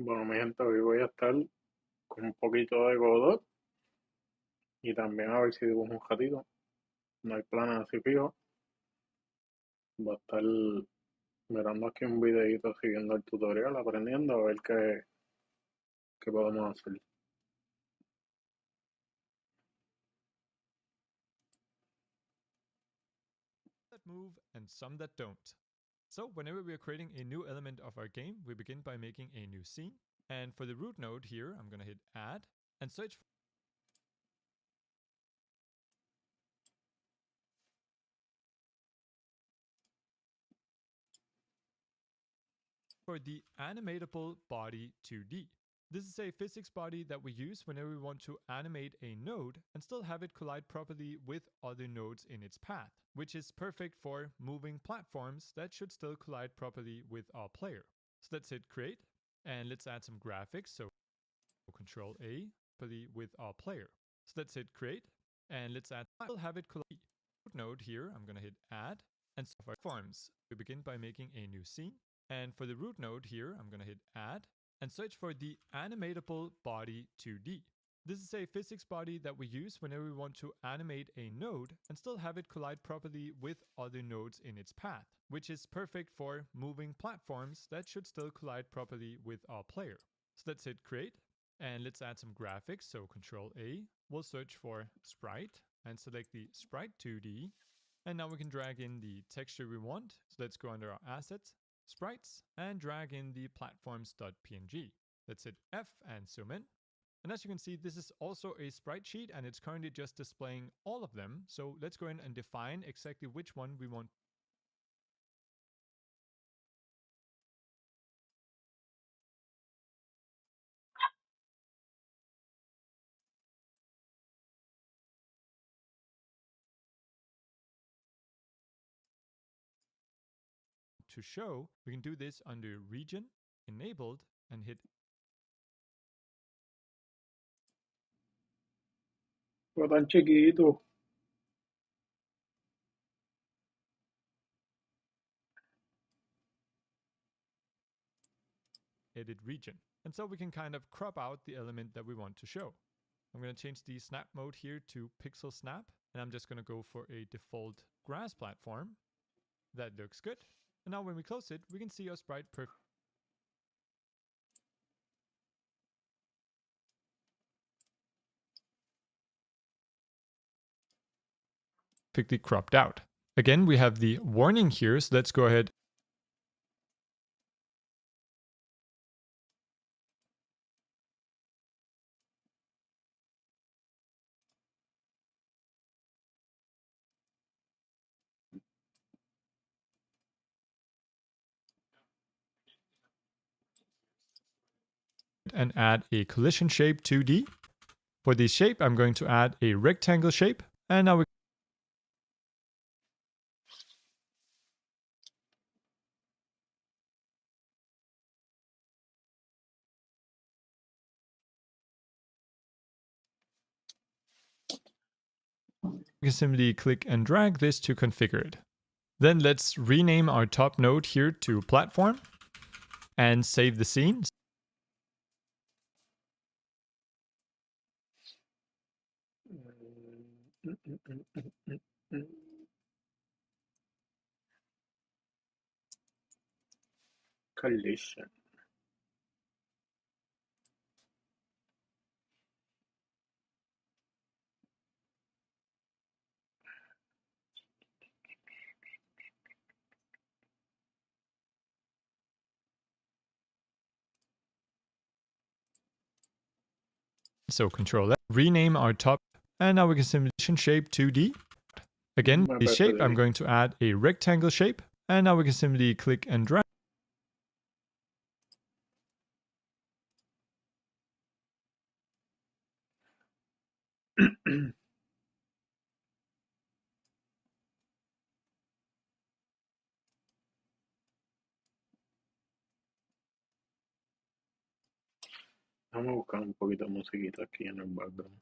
Bueno, mi gente, hoy voy a estar con un poquito de Godot y también a ver si dibujo un ratito. No hay planes así fijos. Voy a estar mirando aquí un videito siguiendo el tutorial, aprendiendo a ver qué podemos hacer. That move and some that don't. So whenever we are creating a new element of our game, we begin by making a new scene. And for the root node here, I'm going to hit add and search for the animatable body 2D. This is a physics body that we use whenever we want to animate a node and still have it collide properly with other nodes in its path, which is perfect for moving platforms that should still collide properly with our player. So let's hit create and let's add some graphics. So Control A properly with our player. So let's hit create and let's add, I'll have it collide node here. I'm going to hit add and software forms. We begin by making a new scene. And for the root node here, I'm going to hit add and search for the animatable body 2D. This is a physics body that we use whenever we want to animate a node and still have it collide properly with other nodes in its path, which is perfect for moving platforms that should still collide properly with our player. So let's hit create And let's add some graphics. So Control A, we'll search for sprite and select the sprite 2D. And now we can drag in the texture we want. So let's go under our assets, sprites, and drag in the platforms.png. Let's hit F and zoom in. And as you can see, this is also a sprite sheet and it's currently just displaying all of them. So let's go in and define exactly which one we want to show. We can do this under region, enabled, and hit Fue tan chiquito. edit region. And so we can kind of crop out the element that we want to show. I'm going to change the snap mode here to pixel snap. And I'm just going to go for a default grass platform. That looks good. And now when we close it, we can see our sprite perfectly cropped out. Again, we have the warning here. So let's go ahead and add a collision shape 2D. For the shape, I'm going to add a rectangle shape. And now we can simply click and drag this to configure it. Then let's rename our top node here to platform and save the scene. Collision. So Control F, rename our top, and now we can simply shape 2D. Again, the shape, I'm going to add a rectangle shape, and now we can simply click and drag. Vamos a buscar un poquito de musiquita aquí en el background.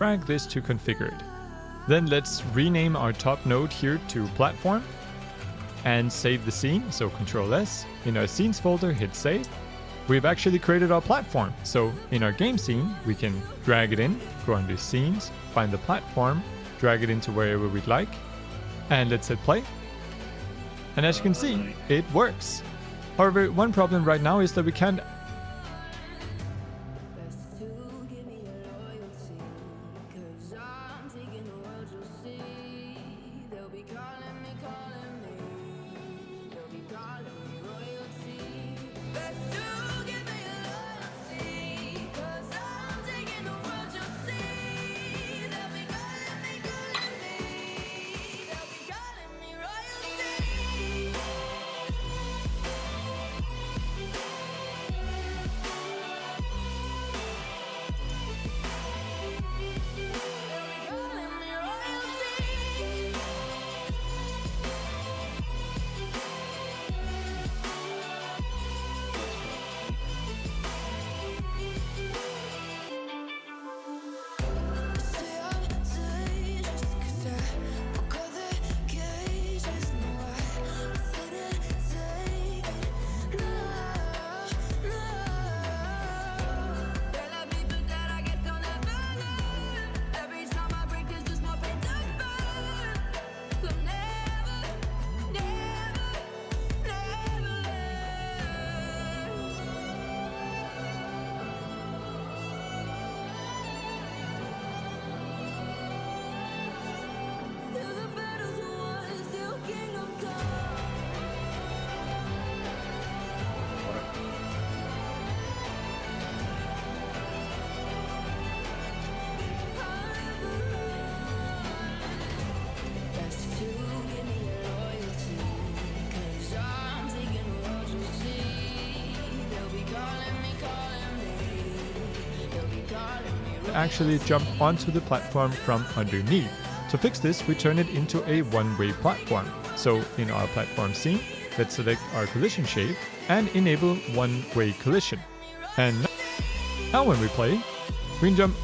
Drag this to configure it. Then let's rename our top node here to platform and save the scene. So Control S, in our scenes folder, hit save. We've actually created our platform. So in our game scene, we can drag it in, go under scenes, find the platform, drag it into wherever we'd like, and let's hit play. And as you can see, it works. However, one problem right now is that we can't actually jump onto the platform from underneath. To fix this, we turn it into a one-way platform. So in our platform scene, let's select our collision shape and enable one-way collision. And now when we play, we can jump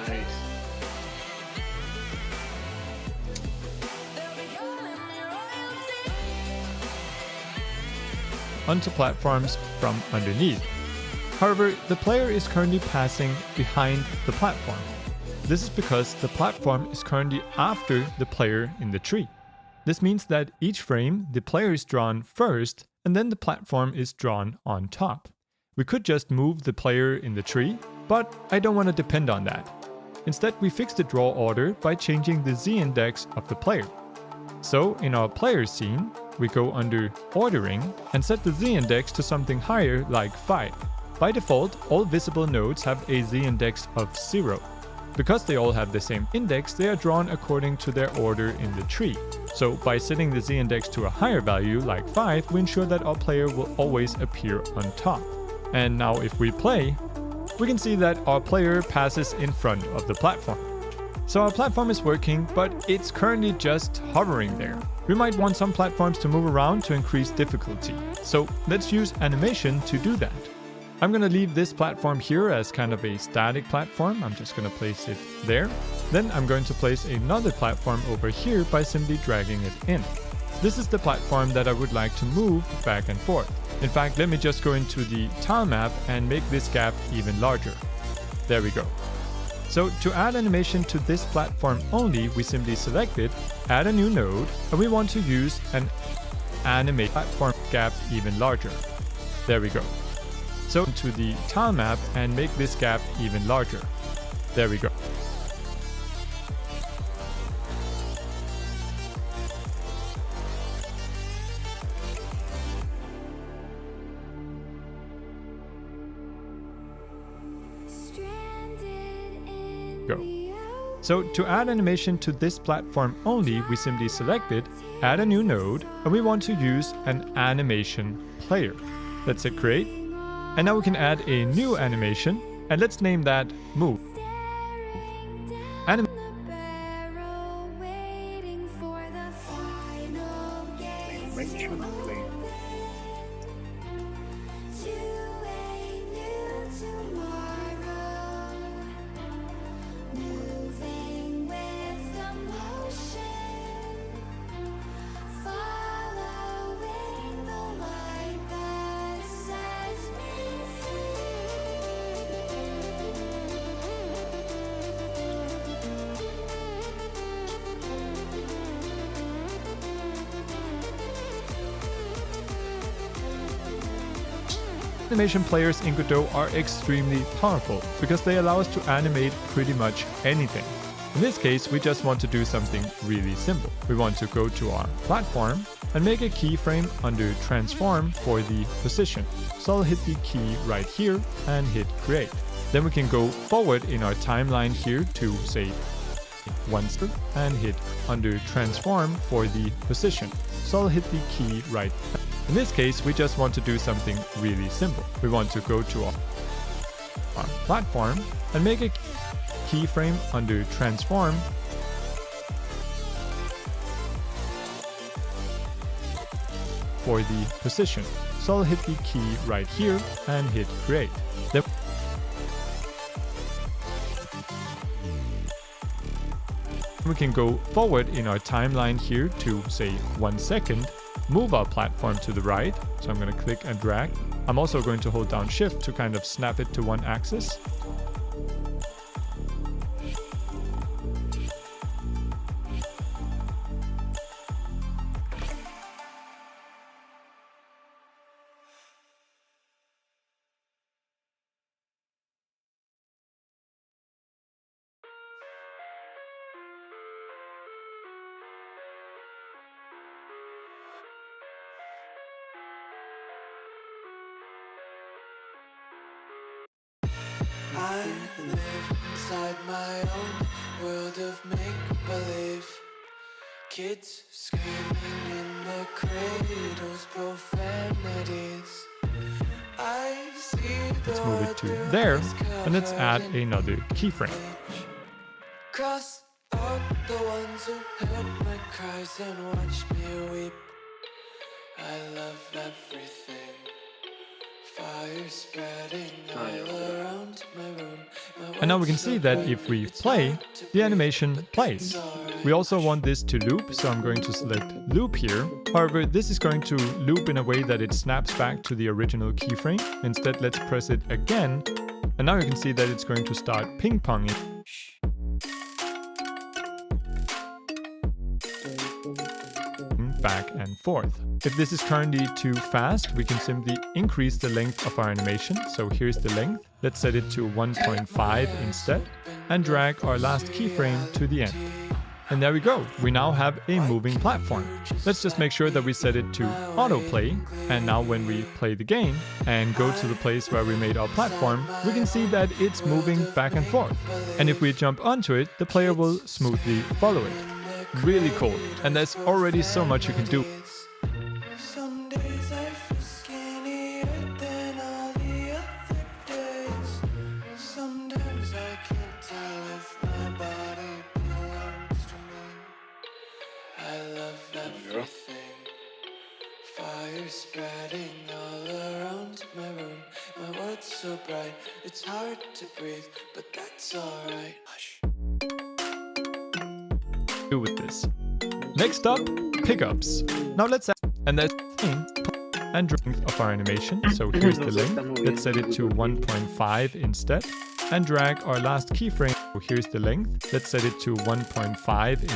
Nice. onto platforms from underneath. However, the player is currently passing behind the platform. This is because the platform is currently after the player in the tree. This means that each frame, the player is drawn first, and then the platform is drawn on top. We could just move the player in the tree, but I don't want to depend on that. Instead, we fix the draw order by changing the z-index of the player. So in our player scene, we go under Ordering and set the z-index to something higher like 5. By default, all visible nodes have a z-index of 0. Because they all have the same index, they are drawn according to their order in the tree. So by setting the z-index to a higher value like 5, we ensure that our player will always appear on top. And now if we play, we can see that our player passes in front of the platform. So our platform is working, but it's currently just hovering there. We might want some platforms to move around to increase difficulty. So let's use animation to do that. I'm going to leave this platform here as kind of a static platform. I'm just going to place it there. Then I'm going to place another platform over here by simply dragging it in. This is the platform that I would like to move back and forth. In fact, let me just go into the tile map and make this gap even larger. There we go. So to add animation to this platform only, we simply select it, add a new node, and we want to use an animate platform gap even larger. There we go. So to the tile map and make this gap even larger. There we go. Go. So to add animation to this platform only, we simply select it, add a new node, and we want to use an animation player. Let's hit create. And now we can add a new animation, and let's name that Move. Animation play. Animation players in Godot are extremely powerful because they allow us to animate pretty much anything. In this case, we just want to do something really simple. We want to go to our platform and make a keyframe under Transform for the position. So I'll hit the key right here and hit Create. Then we can go forward in our timeline here to say once and hit under Transform for the position. So I'll hit the key right. In this case, we just want to do something really simple. We want to go to our platform and make a keyframe under Transform for the position. So I'll hit the key right here and hit Create. Then we can go forward in our timeline here to say 1 second, move our platform to the right. So I'm going to click and drag. I'm also going to hold down Shift to kind of snap it to one axis. Live inside my own world of make-believe. Kids screaming in the cradles, profanities. I see. Let's move it to there, and let's add another keyframe. Cross out the ones who heard my cries and watched me weep. I love everything. Fire spreading all around my room. And now we can see that if we play, the animation plays. We also want this to loop, so I'm going to select loop here. However, this is going to loop in a way that it snaps back to the original keyframe. Instead, let's press it again. And now you can see that it's going to start ping-ponging back and forth. If this is currently too fast, we can simply increase the length of our animation. So here's the length. Let's set it to 1.5 instead and drag our last keyframe to the end. And there we go. We now have a moving platform. Let's just make sure that we set it to autoplay. And now when we play the game and go to the place where we made our platform, we can see that it's moving back and forth. And if we jump onto it, the player will smoothly follow it. Really cool. And there's already so much you can do. Some days I feel skinnier than all the other days. Sometimes I can't tell if my body belongs to me. I love everything. Fire spreading all around my room. My world's so bright, it's hard to breathe, but that's alright. Hush. Do with this. Next up, pickups. Now let's add and that's and length of our animation. So here's the length. Let's set it to 1.5 instead and drag our last keyframe. So here's the length. Let's set it to 1.5 in.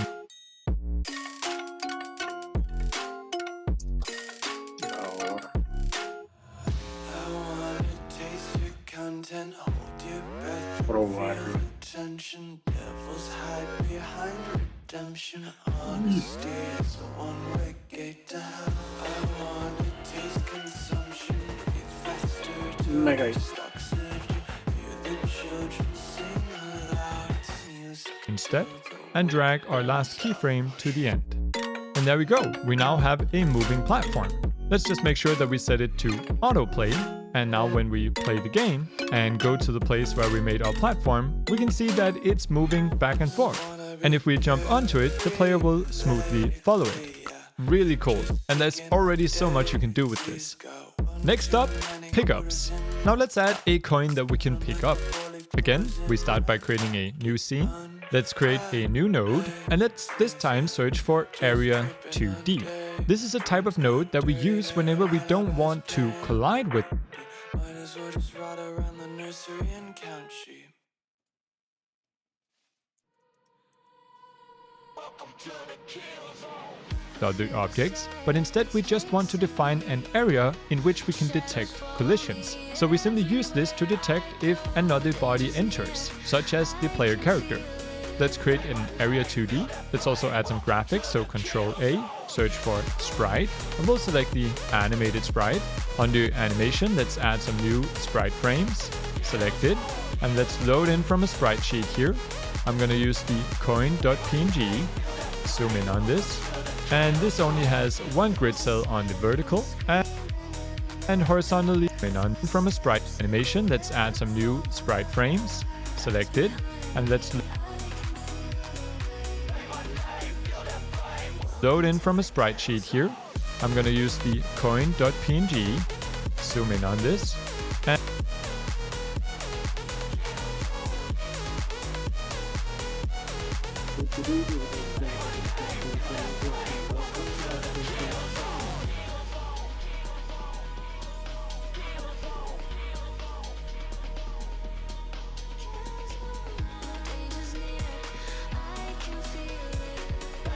I wanna taste your content, hold your breath, Probarlo. feel attention, devils hide behind redemption. Honesty is a one-way gate to hell. I wanna taste consumption, breathe faster to Me caí. stocks energy, hear the children sing aloud. It's music Instead and drag our last keyframe to the end. And there we go. We now have a moving platform. Let's just make sure that we set it to autoplay. And now when we play the game and go to the place where we made our platform, we can see that it's moving back and forth. And if we jump onto it, the player will smoothly follow it. Really cool. And there's already so much you can do with this. Next up, pickups. Now let's add a coin that we can pick up. Again, we start by creating a new scene. Let's create a new node and let's this time search for area 2D. This is a type of node that we use whenever we don't want to collide with might as well just ride around the nursery and count sheep. other objects, but instead we just want to define an area in which we can detect collisions. So we simply use this to detect if another body enters, such as the player character. Let's create an area 2D. Let's also add some graphics, so Ctrl A, search for sprite, and we'll select the animated sprite. Under animation, let's add some new sprite frames, select it, and let's load in from a sprite sheet here. I'm going to use the coin.png, zoom in on this, and this only has one grid cell on the vertical, and horizontally in on from a sprite animation. Let's add some new sprite frames, select it, and let's load in from a sprite sheet here. I'm going to use the coin.png, zoom in on this,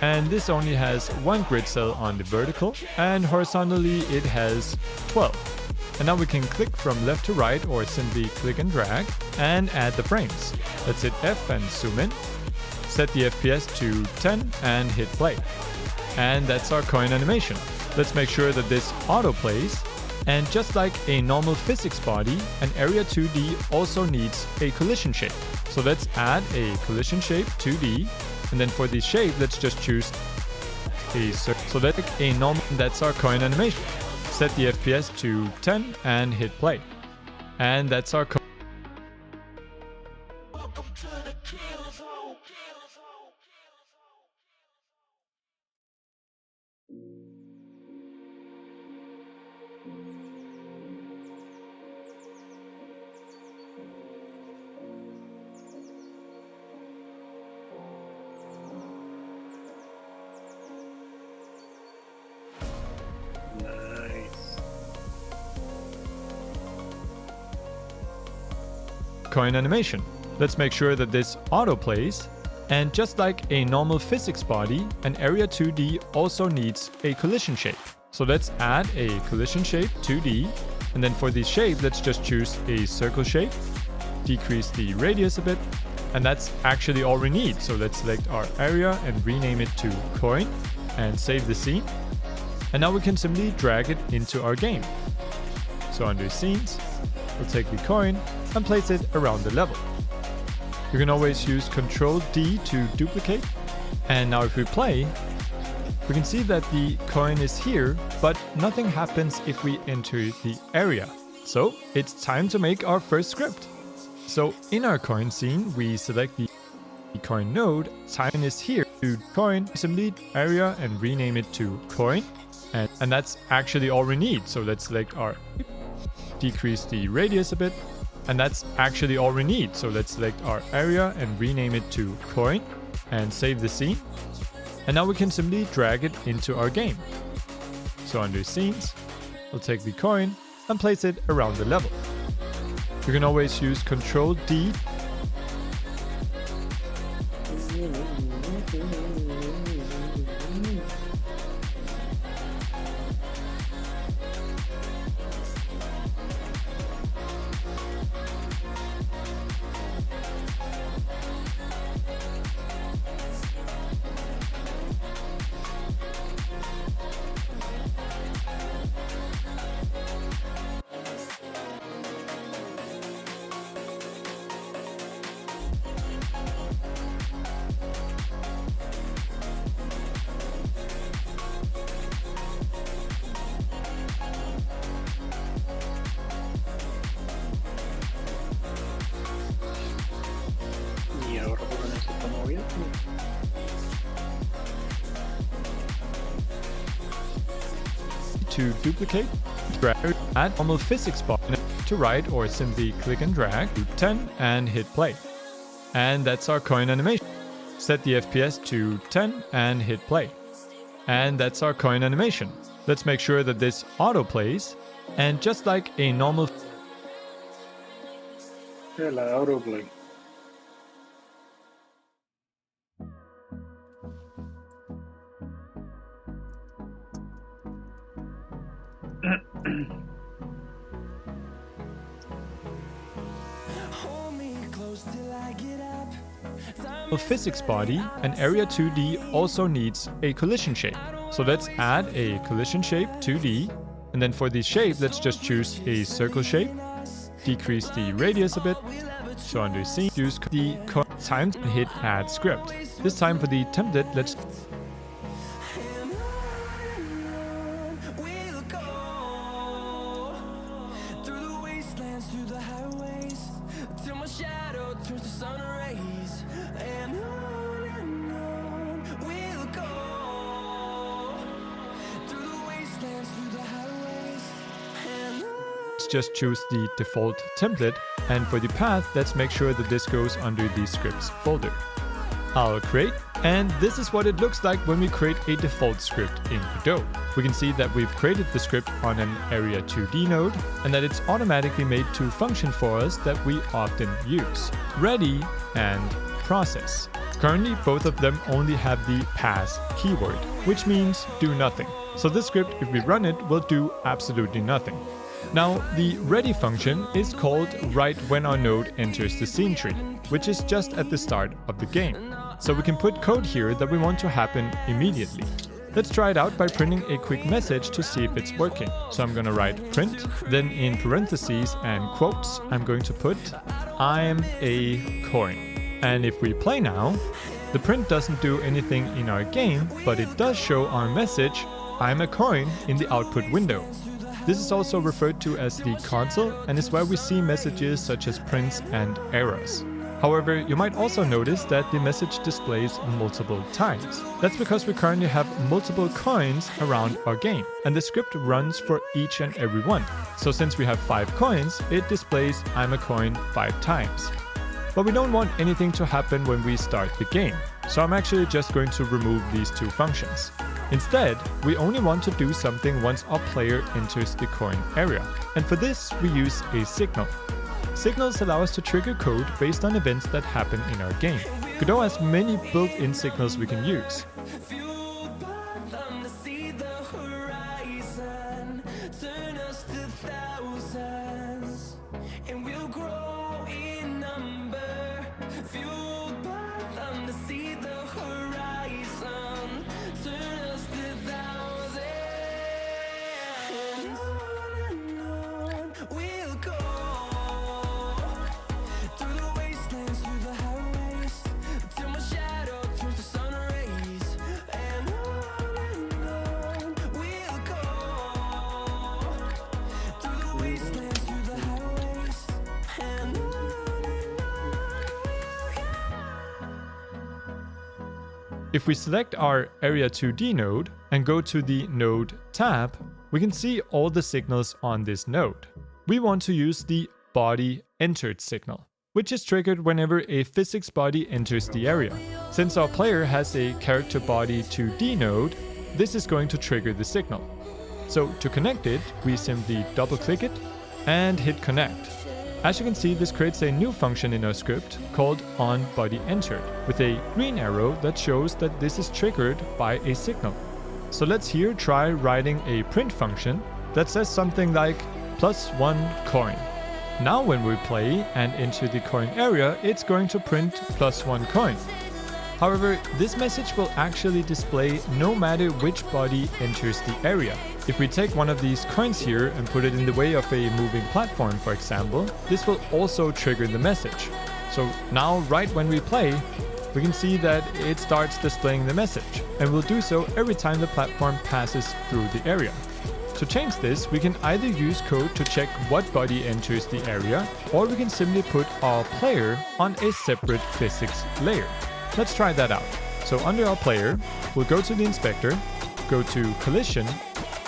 and this only has one grid cell on the vertical, and horizontally it has 12. And now we can click from left to right or simply click and drag and add the frames. Let's hit F and zoom in, set the FPS to 10 and hit play. And that's our coin animation. Let's make sure that this auto plays And just like a normal physics body, an area 2D also needs a collision shape. So let's add a collision shape 2D, and then for the shape, let's just choose a circle. So that's a normal, that's our coin animation. Set the FPS to 10 and hit play. And that's our coin. Coin animation. Let's make sure that this autoplays. And just like a normal physics body, an area 2D also needs a collision shape. So let's add a collision shape 2D, and then for the shape, let's just choose a circle shape, decrease the radius a bit, and that's actually all we need. So let's select our area and rename it to coin and save the scene. And now we can simply drag it into our game. So under scenes, we'll take the coin and place it around the level. You can always use Ctrl D to duplicate. And now if we play, we can see that the coin is here, but nothing happens if we enter the area. So it's time to make our first script. So in our coin scene, we select the coin node. Time is here to coin, simply area and rename it to coin. And that's actually all we need. So let's select our, decrease the radius a bit. And that's actually all we need. So let's select our area and rename it to coin and save the scene. And now we can simply drag it into our game. So under scenes, we'll take the coin and place it around the level. You can always use Ctrl D. Y ahora porque no se está moviendo. To duplicate, drag, add normal physics button to right, or simply click and drag to 10 and hit play. And that's our coin animation. Set the FPS to 10 and hit play. And that's our coin animation. Let's make sure that this autoplays. And just like a normal El autoplay. physics body, an area 2D also needs a collision shape. So let's add a collision shape 2D, and then for the shape, let's just choose a circle shape, decrease the radius a bit. So under scene, use the time and hit add script. This time for the template, let's just choose the default template, and for the path, let's make sure that this goes under the scripts folder. I'll create, and this is what it looks like when we create a default script in Godot. We can see that we've created the script on an Area 2D node, and that it's automatically made two functions for us that we often use: ready and process. Currently, both of them only have the pass keyword, which means do nothing. So this script, if we run it, will do absolutely nothing. Now, the ready function is called right when our node enters the scene tree, which is just at the start of the game. So we can put code here that we want to happen immediately. Let's try it out by printing a quick message to see if it's working. So I'm gonna write print, then in parentheses and quotes, I'm going to put I'm a coin. And if we play now, the print doesn't do anything in our game, but it does show our message, I'm a coin, in the output window. This is also referred to as the console and is where we see messages such as prints and errors. However, you might also notice that the message displays multiple times. That's because we currently have multiple coins around our game, and the script runs for each and every one. So since we have 5 coins, it displays I'm a coin 5 times. But we don't want anything to happen when we start the game, so I'm actually just going to remove these 2 functions. Instead, we only want to do something once our player enters the coin area, and for this we use a signal. Signals allow us to trigger code based on events that happen in our game. Godot has many built-in signals we can use. If we select our Area 2D node and go to the Node tab, we can see all the signals on this node. We want to use the body entered signal, which is triggered whenever a physics body enters the area. Since our player has a character body 2D node, this is going to trigger the signal. So to connect it, we simply double click it and hit connect. As you can see, this creates a new function in our script called onBodyEntered, with a green arrow that shows that this is triggered by a signal. So let's here try writing a print function that says something like +1 coin. Now when we play and enter the coin area, it's going to print +1 coin. However, this message will actually display no matter which body enters the area. If we take one of these coins here and put it in the way of a moving platform, for example, this will also trigger the message. So now, right when we play, we can see that it starts displaying the message, and will do so every time the platform passes through the area. To change this, we can either use code to check what body enters the area, or we can simply put our player on a separate physics layer. Let's try that out. So under our player, we'll go to the inspector, go to collision,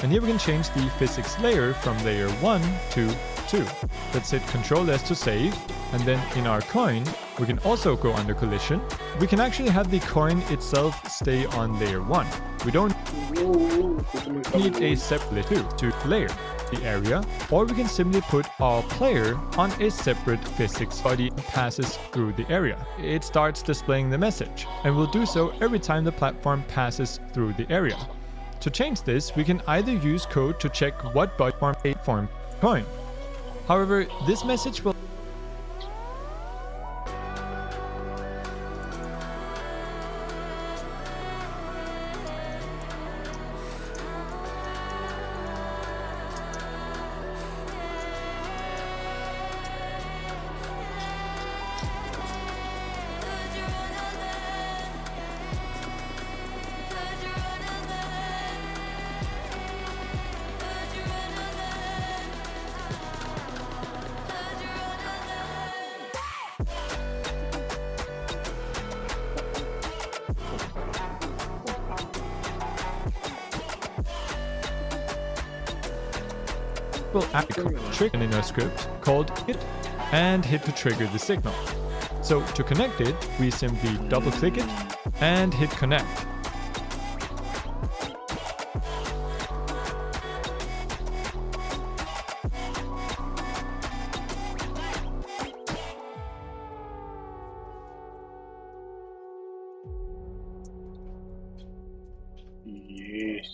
and here we can change the physics layer from layer 1 to 2. Let's hit Ctrl S to save, and then in our coin, we can also go under collision. We can actually have the coin itself stay on layer 1. We don't need a separate to layer the area, or we can simply put our player on a separate physics body that passes through the area. It starts displaying the message, and will do so every time the platform passes through the area. To change this, we can either use code to check what body form coin. However, this message will add a trigger in our script called it and hit to trigger the signal. So to connect it, we simply double click it and hit connect. Yes.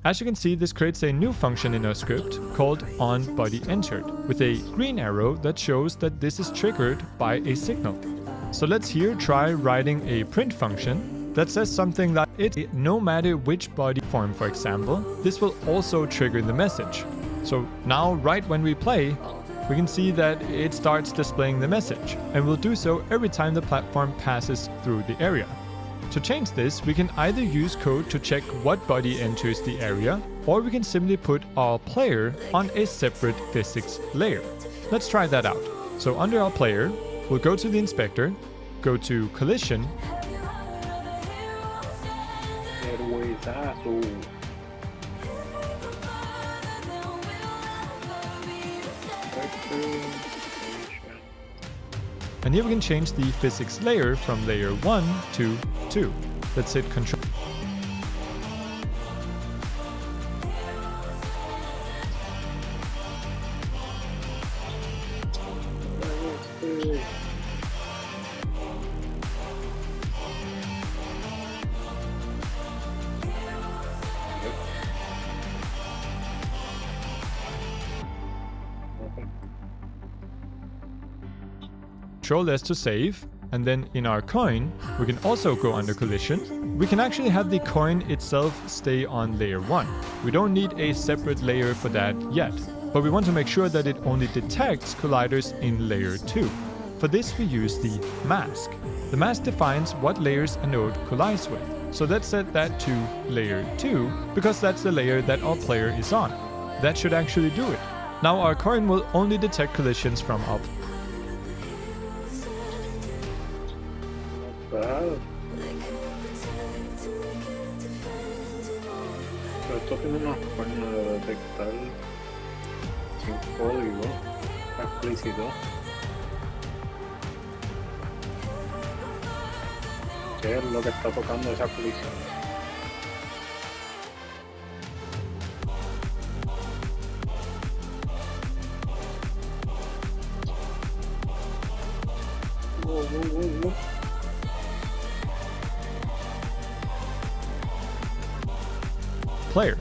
As you can see, this creates a new function in our script called onBodyEntered, with a green arrow that shows that this is triggered by a signal. So let's here try writing a print function that says something like no matter which body form, for example, this will also trigger the message. So now right when we play, we can see that it starts displaying the message, and will do so every time the platform passes through the area. To change this, we can either use code to check what body enters the area, or we can simply put our player on a separate physics layer. Let's try that out. So under our player, we'll go to the inspector, go to collision, and here we can change the physics layer from layer 1 to 2. Let's hit Control. Control S to save, and then in our coin, we can also go under collision. We can actually have the coin itself stay on layer 1. We don't need a separate layer for that yet, but we want to make sure that it only detects colliders in layer 2. For this we use the mask. The mask defines what layers a node collides with. So let's set that to layer 2, because that's the layer that our player is on. That should actually do it. Now our coin will only detect collisions from our player. Pero esto tiene una forma de detectar sin código explícito. ¿Qué es lo que está tocando esa colisión? Player.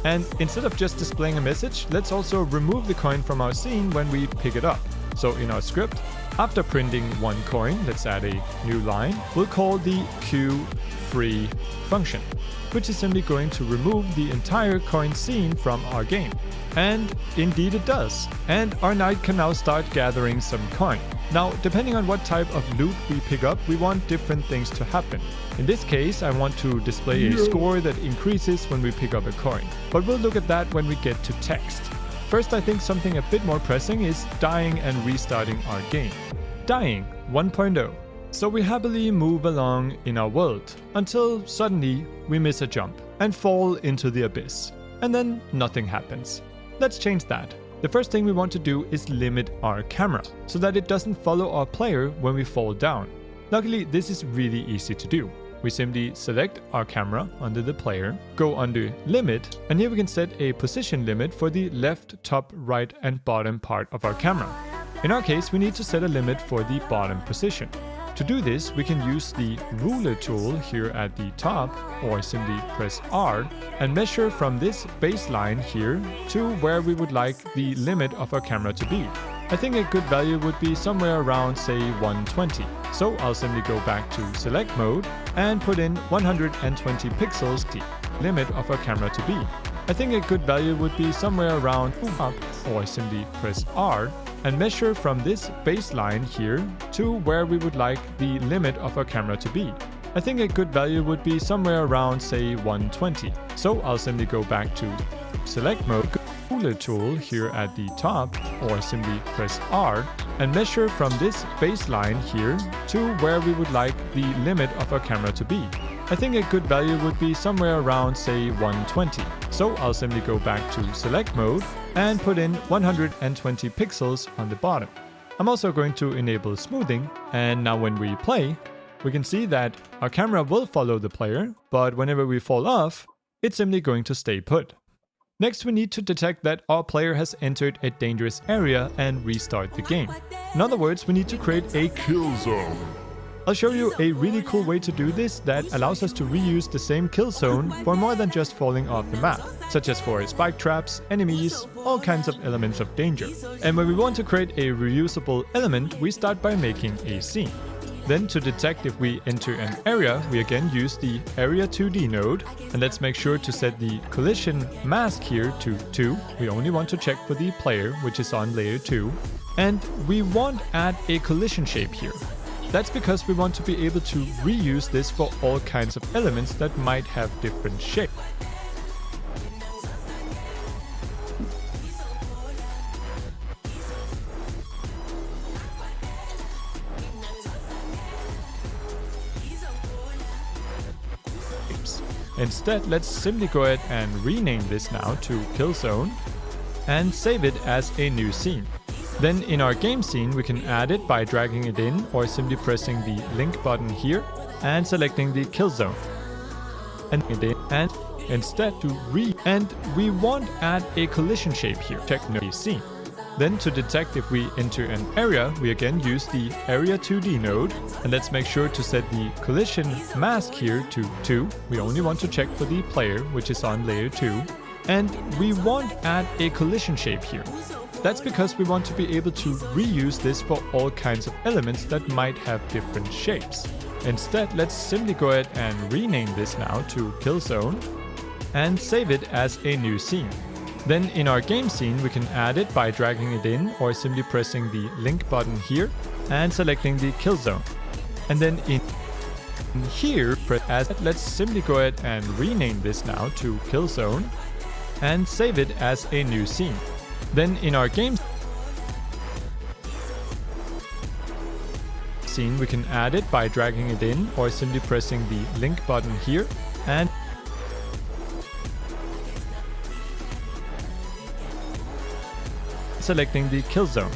And instead of just displaying a message, let's also remove the coin from our scene when we pick it up. So in our script, after printing one coin, let's add a new line. We'll call the queue_free function, which is simply going to remove the entire coin scene from our game. And indeed it does. And our knight can now start gathering some coin. Now, depending on what type of loot we pick up, we want different things to happen. In this case, I want to display a score that increases when we pick up a coin. But we'll look at that when we get to text. First, I think something a bit more pressing is dying and restarting our game. Dying 1.0. So we happily move along in our world until suddenly we miss a jump and fall into the abyss. And then nothing happens. Let's change that. The first thing we want to do is limit our camera so that it doesn't follow our player when we fall down. Luckily, this is really easy to do. We simply select our camera under the player, go under limit, and here we can set a position limit for the left, top, right, and bottom part of our camera. In our case, we need to set a limit for the bottom position. To do this, we can use the ruler tool here at the top, or simply press R, and measure from this baseline here to where we would like the limit of our camera to be. I think a good value would be somewhere around, say, 120. So I'll simply go back to select mode and put in 120 pixels, the limit of our camera to be. I think a good value would be somewhere around up, or simply press R, and measure from this baseline here to where we would like the limit of our camera to be. I think a good value would be somewhere around, say, 120. So I'll simply go back to select mode, ruler tool here at the top, or simply press R, and measure from this baseline here to where we would like the limit of our camera to be. I think a good value would be somewhere around, say, 120. So I'll simply go back to select mode and put in 120 pixels on the bottom. I'm also going to enable smoothing, and now when we play, we can see that our camera will follow the player, but whenever we fall off, it's simply going to stay put. Next, we need to detect that our player has entered a dangerous area and restart the game. In other words, we need to create a kill zone. I'll show you a really cool way to do this that allows us to reuse the same kill zone for more than just falling off the map, such as for spike traps, enemies, all kinds of elements of danger. And when we want to create a reusable element, we start by making a scene. Then to detect if we enter an area, we again use the Area 2D node. And let's make sure to set the collision mask here to 2. We only want to check for the player, which is on layer 2. And we won't add a collision shape here. That's because we want to be able to reuse this for all kinds of elements that might have different shapes. Instead, let's simply go ahead and rename this now to Kill Zone and save it as a new scene. Then in our game scene, we can add it by dragging it in or simply pressing the link button here and selecting the Kill Zone. And instead and we won't add a collision shape here. Check no scene. Then to detect if we enter an area, we again use the Area 2D node. And let's make sure to set the collision mask here to 2. We only want to check for the player, which is on layer 2. And we won't add a collision shape here. That's because we want to be able to reuse this for all kinds of elements that might have different shapes. Instead, let's simply go ahead and rename this now to Kill Zone and save it as a new scene. Then in our game scene, we can add it by dragging it in or simply pressing the link button here and selecting the Kill Zone. And then in here, let's simply go ahead and rename this now to Kill Zone and save it as a new scene. Then in our game scene, we can add it by dragging it in or simply pressing the link button here and selecting the Kill Zone.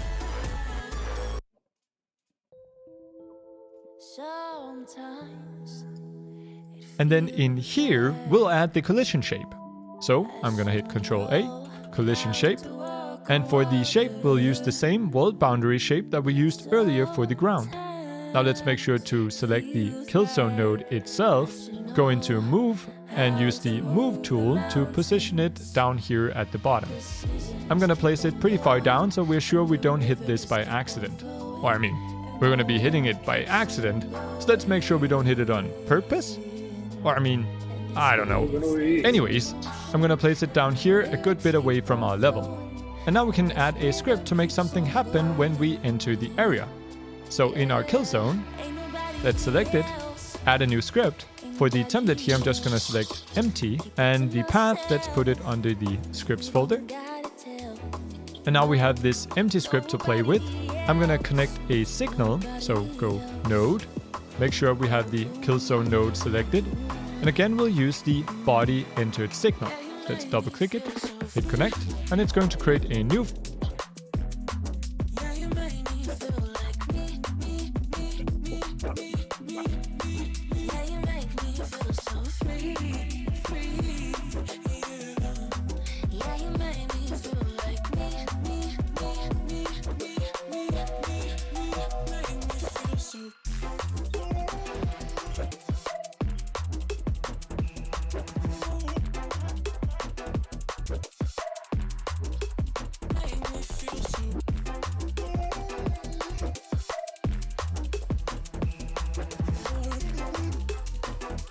And then in here, we'll add the collision shape. So I'm gonna hit Ctrl A, collision shape. And for the shape, we'll use the same world boundary shape that we used earlier for the ground. Now let's make sure to select the Kill Zone node itself, go into Move, and use the Move tool to position it down here at the bottom. I'm gonna place it pretty far down so we're sure we don't hit this by accident. Or I mean, we're gonna be hitting it by accident, so let's make sure we don't hit it on purpose. Or I mean, I don't know. Anyways, I'm gonna place it down here a good bit away from our level. And now we can add a script to make something happen when we enter the area. So in our Kill Zone, let's select it, add a new script. For the template here, I'm just gonna select empty, and the path, let's put it under the scripts folder. And now we have this empty script to play with. I'm gonna connect a signal, so go node, make sure we have the Kill Zone node selected. And again, we'll use the body entered signal. Let's double click it, hit connect, and it's going to create a new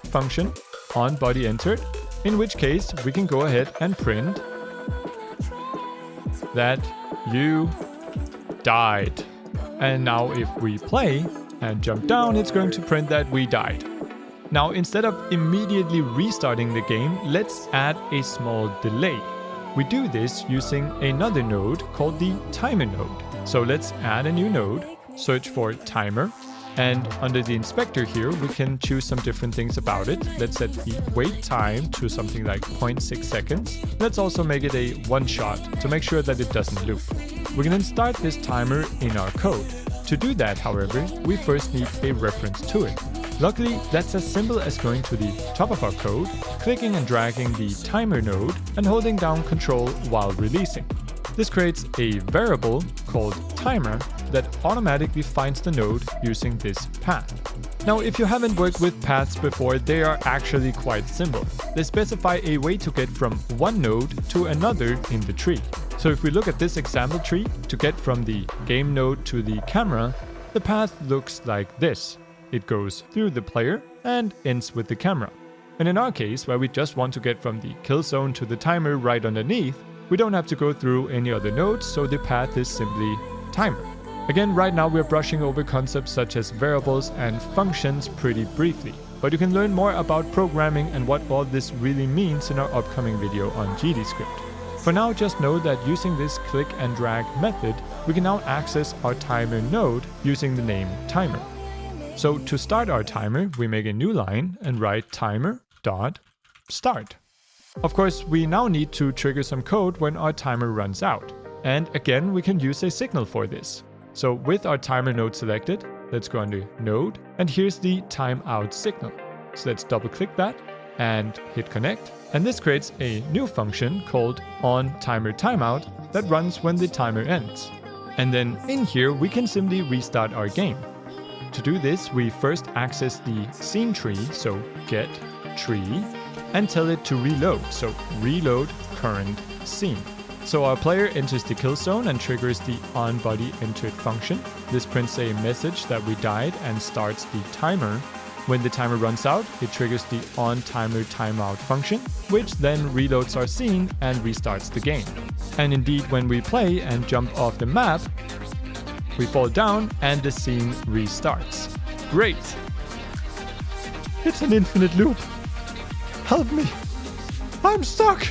function on body entered, in which case we can go ahead and print that you died. And now if we play and jump down, it's going to print that we died. Now instead of immediately restarting the game, let's add a small delay. We do this using another node called the timer node. So let's add a new node, search for timer, and under the inspector here, we can choose some different things about it. Let's set the wait time to something like 0.6 seconds. Let's also make it a one-shot to make sure that it doesn't loop. We can then start this timer in our code. To do that, however, we first need a reference to it. Luckily, that's as simple as going to the top of our code, clicking and dragging the timer node, and holding down Ctrl while releasing. This creates a variable called timer that automatically finds the node using this path. Now, if you haven't worked with paths before, they are actually quite simple. They specify a way to get from one node to another in the tree. So if we look at this example tree, to get from the game node to the camera, the path looks like this. it goes through the player and ends with the camera. And in our case, where we just want to get from the kill zone to the timer right underneath, we don't have to go through any other nodes, so the path is simply timer. Again, right now we're brushing over concepts such as variables and functions pretty briefly, but you can learn more about programming and what all this really means in our upcoming video on GDScript. For now, just know that using this click and drag method, we can now access our timer node using the name timer. So to start our timer, we make a new line and write timer.start. Of course, we now need to trigger some code when our timer runs out. And again, we can use a signal for this. So with our timer node selected, let's go under node, and here's the timeout signal. So let's double click that and hit connect. And this creates a new function called onTimerTimeout that runs when the timer ends. And then in here, we can simply restart our game. To do this, we first access the scene tree, so get tree, and tell it to reload, so reload current scene. So our player enters the kill zone and triggers the onBodyEntered function. This prints a message that we died and starts the timer. When the timer runs out, it triggers the onTimerTimeout function, which then reloads our scene and restarts the game. And indeed, when we play and jump off the map, we fall down and the scene restarts. Great! It's an infinite loop. Help me! I'm stuck!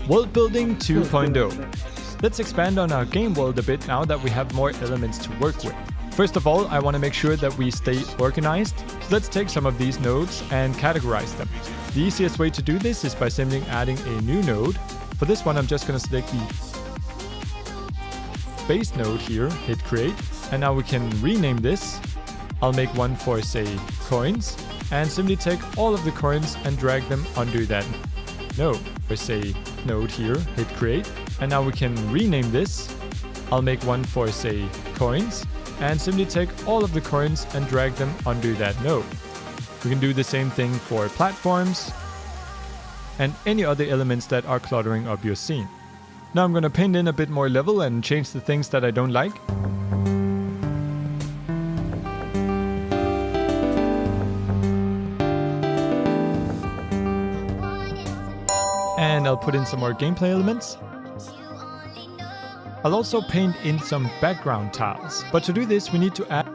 World Building 2.0. Let's expand on our game world a bit now that we have more elements to work with. First of all, I want to make sure that we stay organized, so let's take some of these nodes and categorize them. The easiest way to do this is by simply adding a new node. For this one, I'm just going to select the base node here, hit create, and now we can rename this. I'll make one for, say, coins, and simply take all of the coins and drag them under that node. For, say, node here, hit create, and now we can rename this. I'll make one for, say, coins, and simply take all of the coins and drag them under that node. We can do the same thing for platforms and any other elements that are cluttering up your scene. Now I'm going to paint in a bit more level and change the things that I don't like. And I'll put in some more gameplay elements. I'll also paint in some background tiles, but to do this we need to add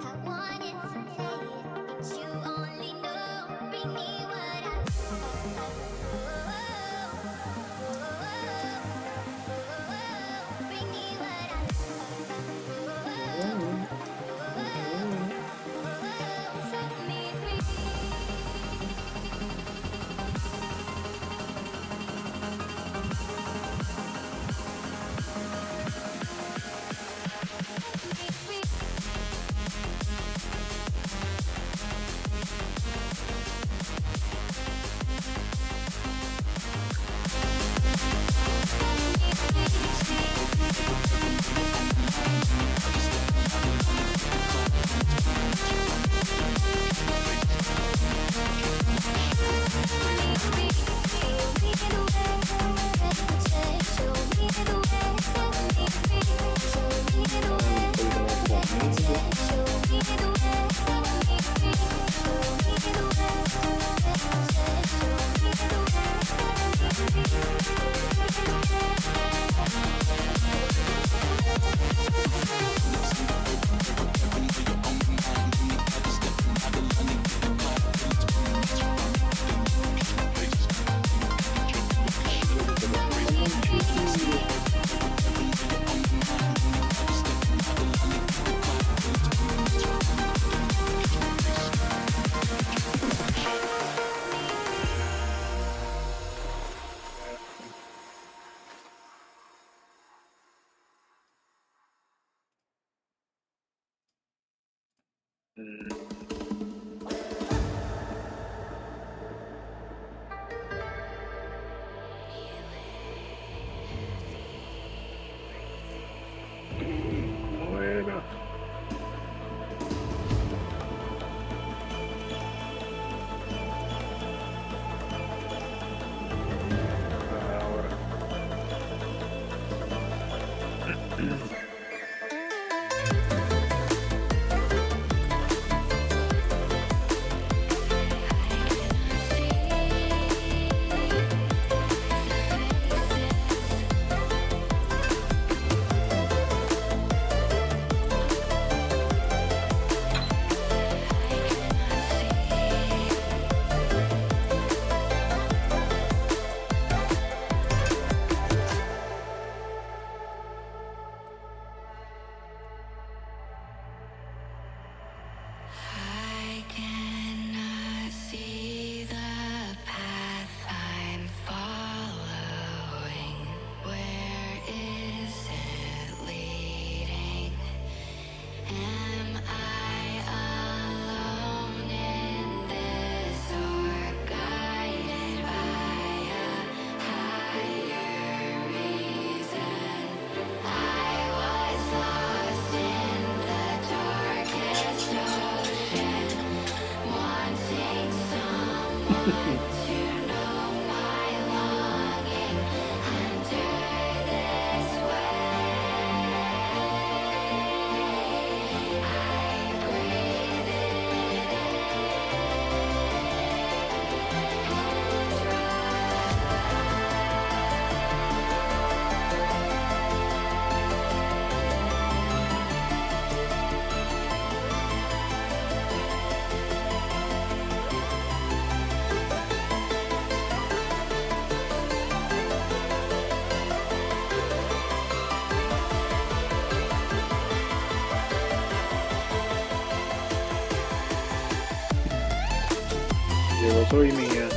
Llegó Soy Mía.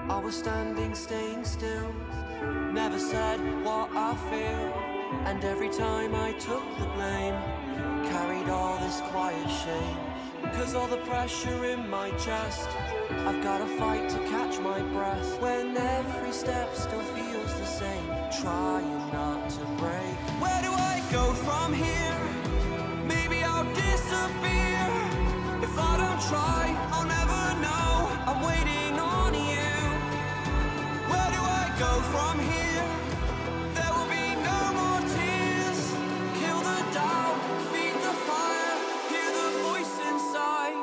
I was standing, staying still, never said what I feel. And every time I took the blame, carried all this quiet shame. Cause all the pressure in my chest, I've gotta fight to catch my breath. When every step still feels the same, trying not to break. Where do I go from here? Maybe I'll disappear. If I don't try, I'll never know. I'm waiting on you. Where do I go from here? There will be no more tears. Kill the doubt, feed the fire, hear the voice inside.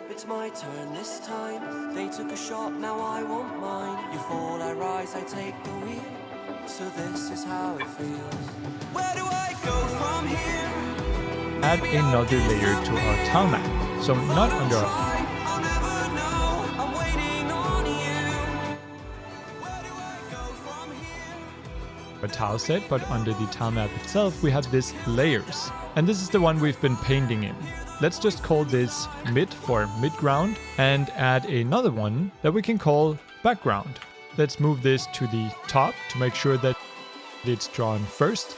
It's my turn this time. They took a shot, now I want mine. You fall, I rise, I take the wheel. So this is how it feels. Where do I go from here? Add another layer to our tile map. So not under our I'll never know. I'm waiting on you. Where do I go from here? tile set, but under the tile map itself we have this layers. And this is the one we've been painting in. Let's just call this mid for midground and add another one that we can call background. Let's move this to the top to make sure that it's drawn first.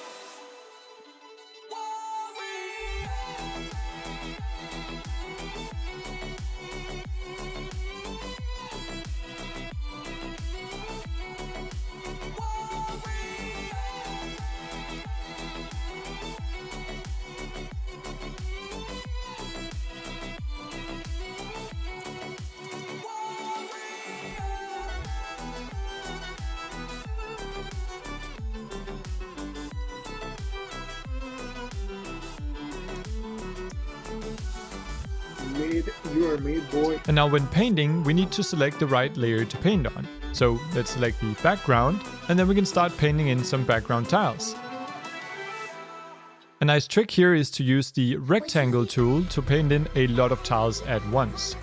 You are made, boy. And now when painting, we need to select the right layer to paint on. So let's select the background, and then we can start painting in some background tiles. A nice trick here is to use the rectangle tool to paint in a lot of tiles at once.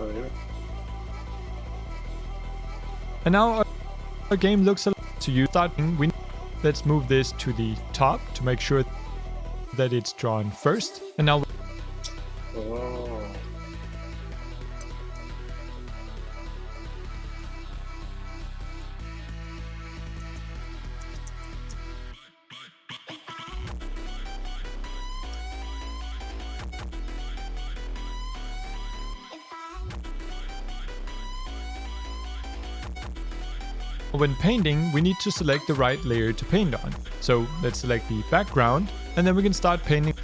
Adiós. And now our game looks a lot to you. Starting, let's move this to the top to make sure that it's drawn first. And now Oh. when painting, we need to select the right layer to paint on. So let's select the background, and then we can start painting.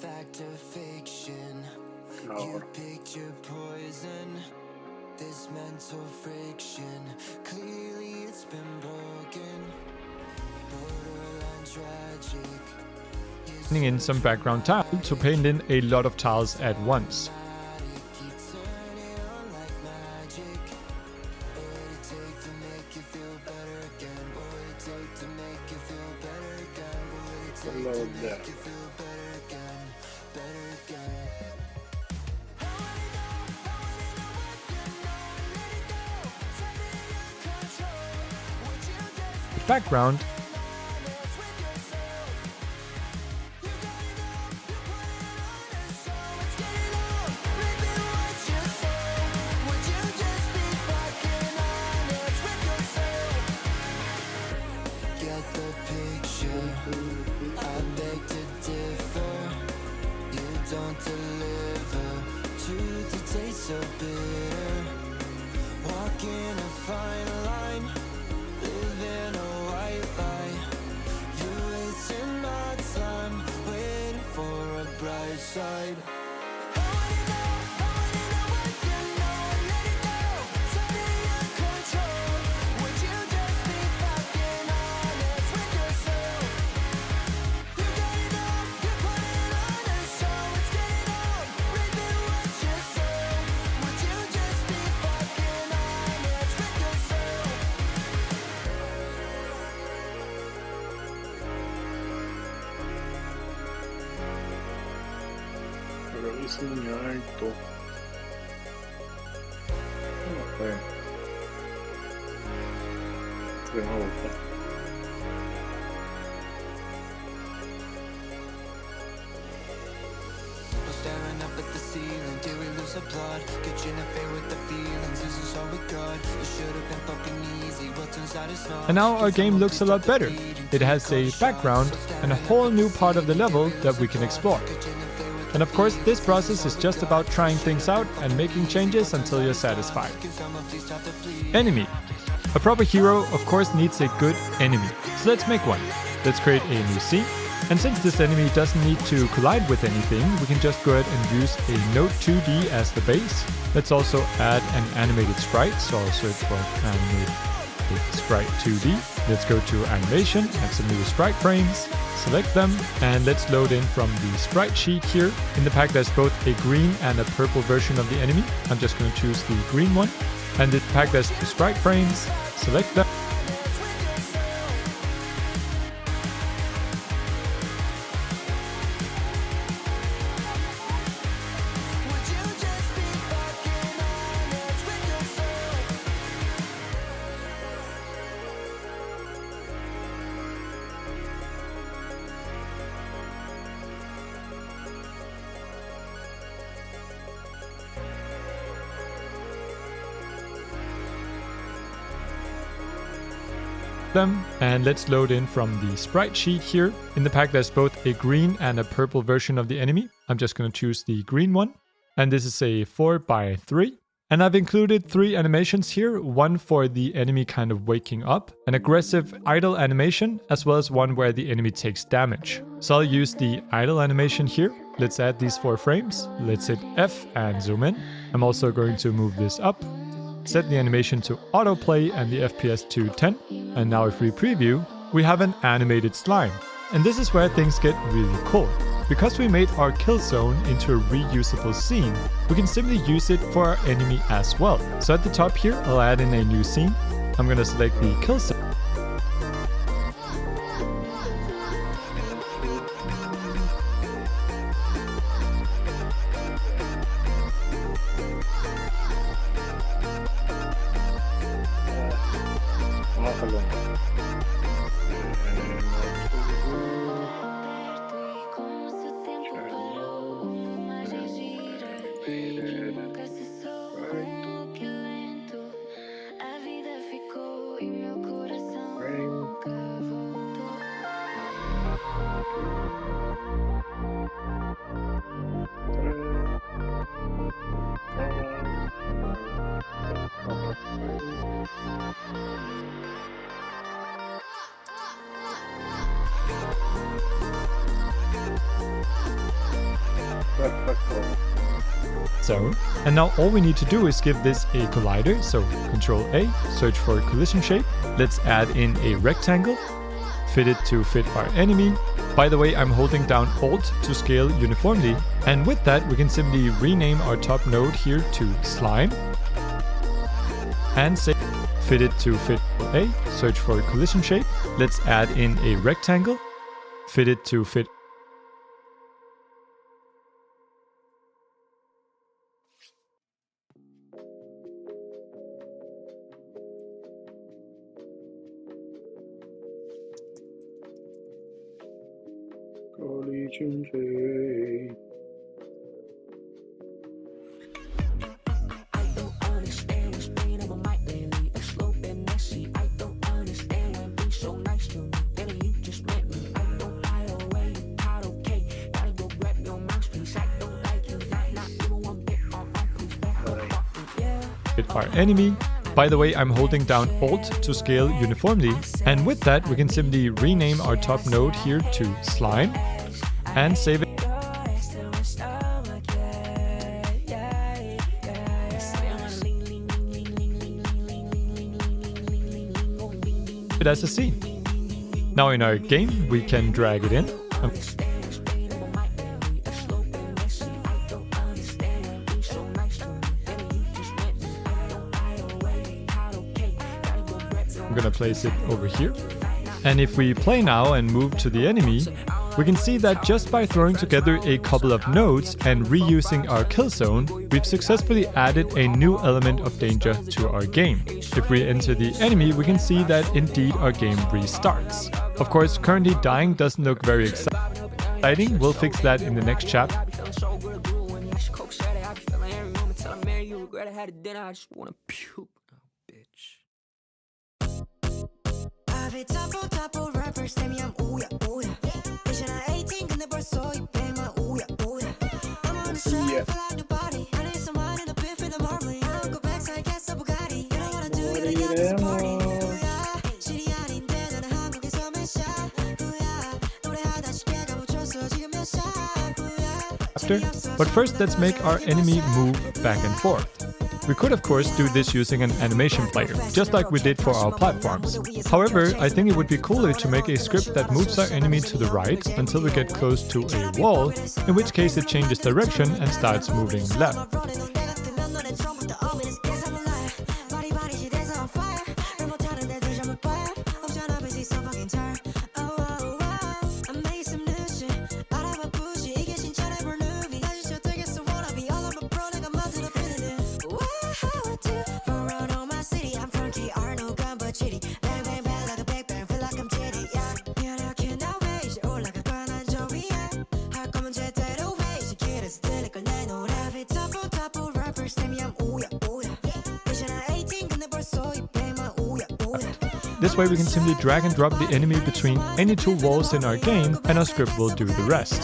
Fact or fiction, you picked your poison. This mental friction, clearly it's been broken. Borderline tragic. In some background tile to paint in a lot of tiles at once. Background. Get the picture, I beg to differ. You don't deliver, truth it tastes so bitter. Walking a fine line, living a white lie. You're wasting my time, waiting for a bright side. Pero diseño alto. No sé. Que me gusta. Staring up at the ceiling, did we lose the plot? Get you in a fade with the feelings, this is all we got. It should have been fucking easy, but turns out it's not. And now our game looks a lot better. It has a background and a whole new part of the level that we can explore. And of course, this process is just about trying things out and making changes until you're satisfied. Enemy. A proper hero, of course, needs a good enemy. So let's make one. Let's create a new scene. And since this enemy doesn't need to collide with anything, we can just go ahead and use a Node 2D as the base. Let's also add an animated sprite, so I'll search for animated sprite 2D. Let's go to animation, add some new sprite frames, select them, and let's load in from the sprite sheet here. In the pack there's both a green and a purple version of the enemy. I'm just going to choose the green one. And in the pack there's the sprite frames, select them. And let's load in from the sprite sheet here. In the pack there's both a green and a purple version of the enemy. I'm just going to choose the green one. And this is a 4x3. And I've included 3 animations here, one for the enemy kind of waking up, an aggressive idle animation, as well as one where the enemy takes damage. So I'll use the idle animation here. Let's add these 4 frames. Let's hit F and zoom in. I'm also going to move this up. Set the animation to autoplay and the FPS to 10. And now if we preview, we have an animated slime. And this is where things get really cool. because we made our kill zone into a reusable scene, we can simply use it for our enemy as well. So at the top here, I'll add in a new scene. I'm gonna select the kill zone. Vamos a hacerlo. Zone. And now all we need to do is give this a collider, so Control A, search for collision shape. Let's add in a rectangle, fit it to fit our enemy. By the way, I'm holding down Alt to scale uniformly, and with that we can simply rename our top node here to Slime, and say fit it to fit A, search for collision shape. Let's add in a rectangle, fit it to fit. Collision shape. Fit our enemy. By the way, I'm holding down Alt to scale uniformly, and with that we can simply rename our top node here to Slime, and save it as a scene. Now in our game we can drag it in. I'm gonna place it over here. And if we play now and move to the enemy, we can see that just by throwing together a couple of nodes and reusing our kill zone, we've successfully added a new element of danger to our game. If we enter the enemy, we can see that indeed our game restarts. Of course, currently dying doesn't look very exciting. We'll fix that in the next chapter. But first, let's make our enemy move back and forth. We could of course do this using an animation player, just like we did for our platforms. However, I think it would be cooler to make a script that moves our enemy to the right until we get close to a wall, in which case it changes direction and starts moving left. This way we can simply drag and drop the enemy between any two walls in our game, and our script will do the rest.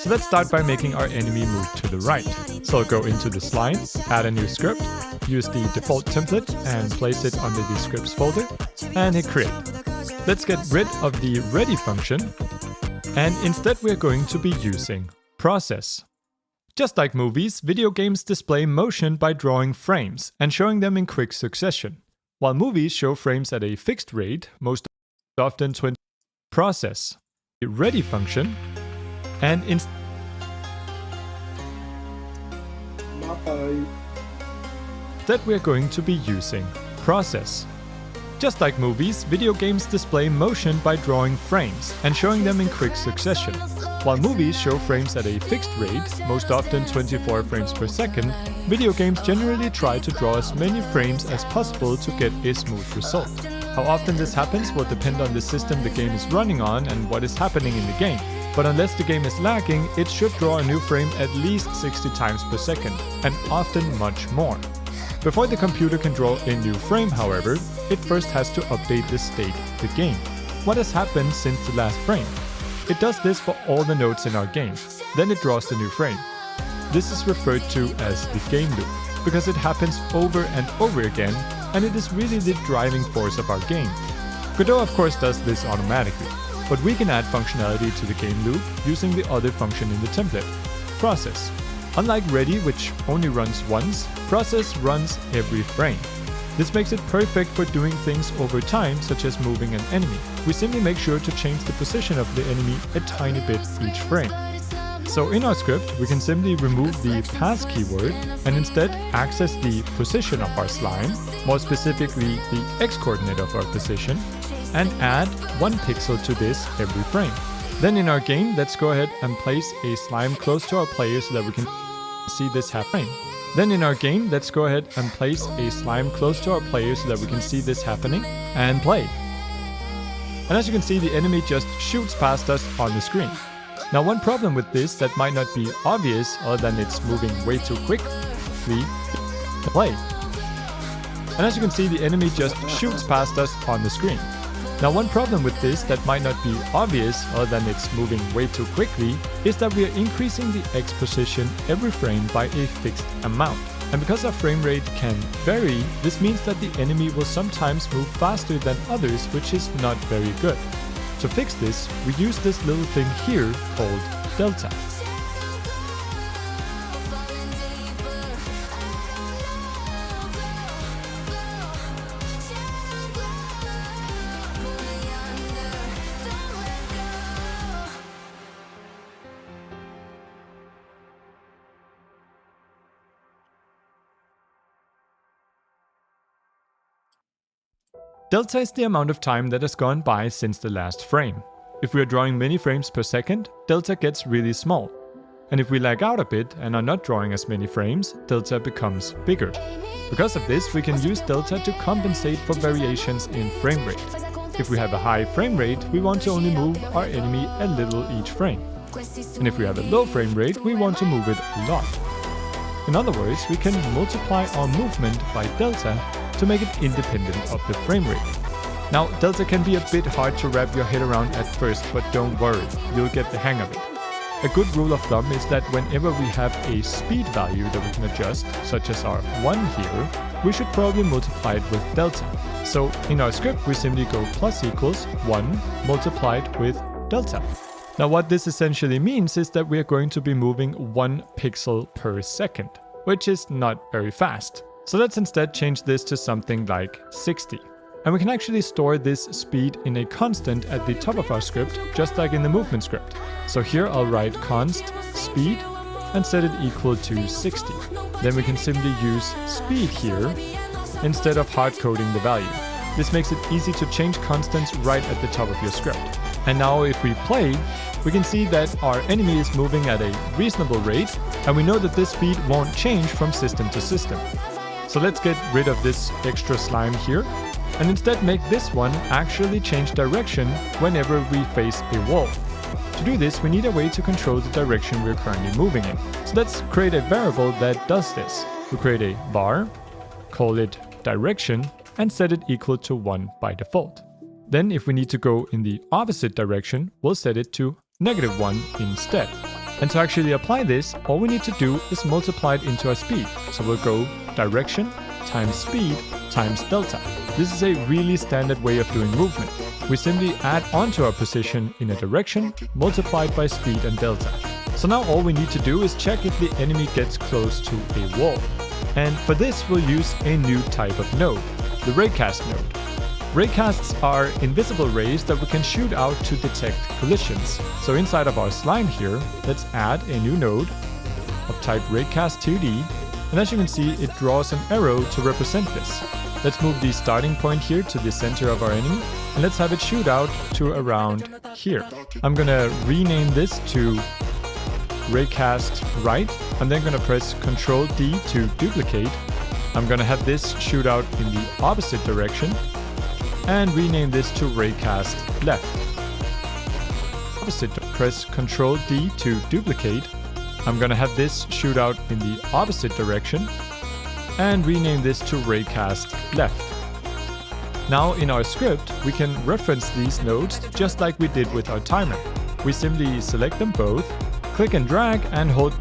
So let's start by making our enemy move to the right. So I'll go into the slime, add a new script, use the default template and place it under the scripts folder, and hit create. Let's get rid of the ready function, and instead we're going to be using process. Just like movies, video games display motion by drawing frames and showing them in quick succession. While movies show frames at a fixed rate, most often 20 process. The ready function And Bye. instead we're going to be using process. Just like movies, video games display motion by drawing frames and showing them in quick succession. While movies show frames at a fixed rate, most often 24 frames per second, video games generally try to draw as many frames as possible to get a smooth result. How often this happens will depend on the system the game is running on and what is happening in the game. But unless the game is lagging, it should draw a new frame at least 60 times per second, and often much more. Before the computer can draw a new frame, however, it first has to update the state of the game. What has happened since the last frame? It does this for all the nodes in our game. Then it draws the new frame. This is referred to as the game loop, because it happens over and over again, and it is really the driving force of our game. Godot of course does this automatically, but we can add functionality to the game loop using the other function in the template, process. Unlike ready, which only runs once, process runs every frame. This makes it perfect for doing things over time, such as moving an enemy. We simply make sure to change the position of the enemy a tiny bit each frame. So in our script, we can simply remove the pass keyword and instead access the position of our slime, more specifically the x-coordinate of our position, and add 1 pixel to this every frame. Then in our game, let's go ahead and place a slime close to our player so that we can see this happening. Then in our game, let's go ahead and place a slime close to our player so that we can see this happening and play. And as you can see, the enemy just shoots past us on the screen. Now one problem with this that might not be obvious other than it's moving way too quickly, play. And as you can see, the enemy just shoots past us on the screen. Now one problem with this that might not be obvious other than it's moving way too quickly is that we are increasing the X position every frame by a fixed amount. And because our frame rate can vary, this means that the enemy will sometimes move faster than others, which is not very good. To fix this, we use this little thing here called delta. Delta is the amount of time that has gone by since the last frame. If we are drawing many frames per second, delta gets really small. And if we lag out a bit and are not drawing as many frames, delta becomes bigger. Because of this, we can use delta to compensate for variations in frame rate. If we have a high frame rate, we want to only move our enemy a little each frame. And if we have a low frame rate, we want to move it a lot. In other words, we can multiply our movement by delta to make it independent of the frame rate. Now, delta can be a bit hard to wrap your head around at first, but don't worry, you'll get the hang of it. A good rule of thumb is that whenever we have a speed value that we can adjust, such as our 1 here, we should probably multiply it with delta. So in our script, we simply go plus equals 1 multiplied with delta. Now what this essentially means is that we are going to be moving 1 pixel per second, which is not very fast. So let's instead change this to something like 60. And we can actually store this speed in a constant at the top of our script, just like in the movement script. So here I'll write const speed and set it equal to 60. Then we can simply use speed here instead of hard coding the value. This makes it easy to change constants right at the top of your script. And now if we play, we can see that our enemy is moving at a reasonable rate, and we know that this speed won't change from system to system. So let's get rid of this extra slime here, and instead make this one actually change direction whenever we face a wall. To do this, we need a way to control the direction we're currently moving in. So let's create a variable that does this. We create a var, call it direction, and set it equal to 1 by default. Then if we need to go in the opposite direction, we'll set it to -1 instead. And to actually apply this, all we need to do is multiply it into our speed. So we'll go direction times speed times delta. This is a really standard way of doing movement. We simply add onto our position in a direction, multiplied by speed and delta. So now all we need to do is check if the enemy gets close to a wall. And for this we'll use a new type of node, the raycast node. Raycasts are invisible rays that we can shoot out to detect collisions. So inside of our slime here, let's add a new node of type raycast2d, and as you can see, it draws an arrow to represent this. Let's move the starting point here to the center of our enemy, and let's have it shoot out to around here. I'm gonna rename this to raycast right. I'm then gonna press Ctrl D to duplicate. I'm gonna have this shoot out in the opposite direction, and rename this to raycast left. Opposite, press Ctrl D to duplicate. I'm gonna have this shoot out in the opposite direction, and rename this to raycast left. Now in our script, we can reference these nodes just like we did with our timer. We simply select them both, click and drag, and hold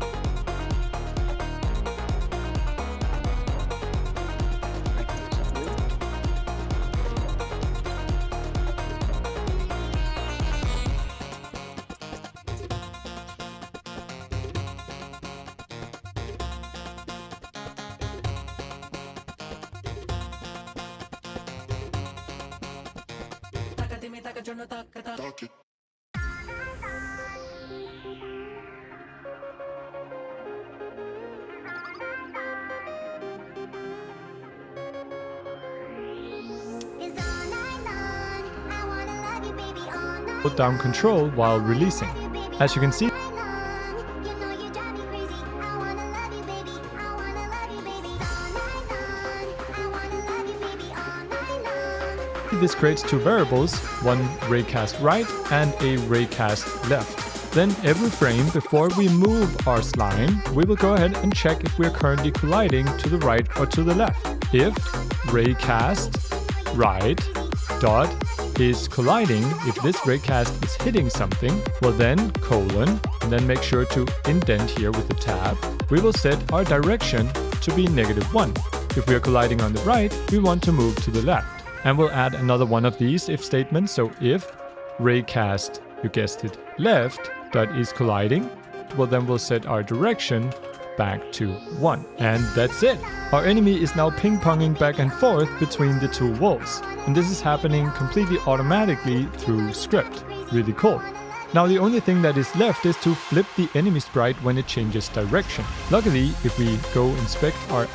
down Control while releasing. As you can see, this creates two variables, one raycast right and a raycast left. Then every frame before we move our slime, we will go ahead and check if we are currently colliding to the right or to the left. If raycast right dot is colliding, if this raycast is hitting something, well then colon, and then make sure to indent here with the tab. We will set our direction to be -1. If we are colliding on the right, we want to move to the left. And we'll add another one of these if statements. So if raycast, you guessed it, left dot is colliding, well then we'll set our direction back to 1. And that's it. Our enemy is now ping-ponging back and forth between the two walls. And this is happening completely automatically through script. Really cool. Now the only thing that is left is to flip the enemy sprite when it changes direction. Luckily, if we go inspect our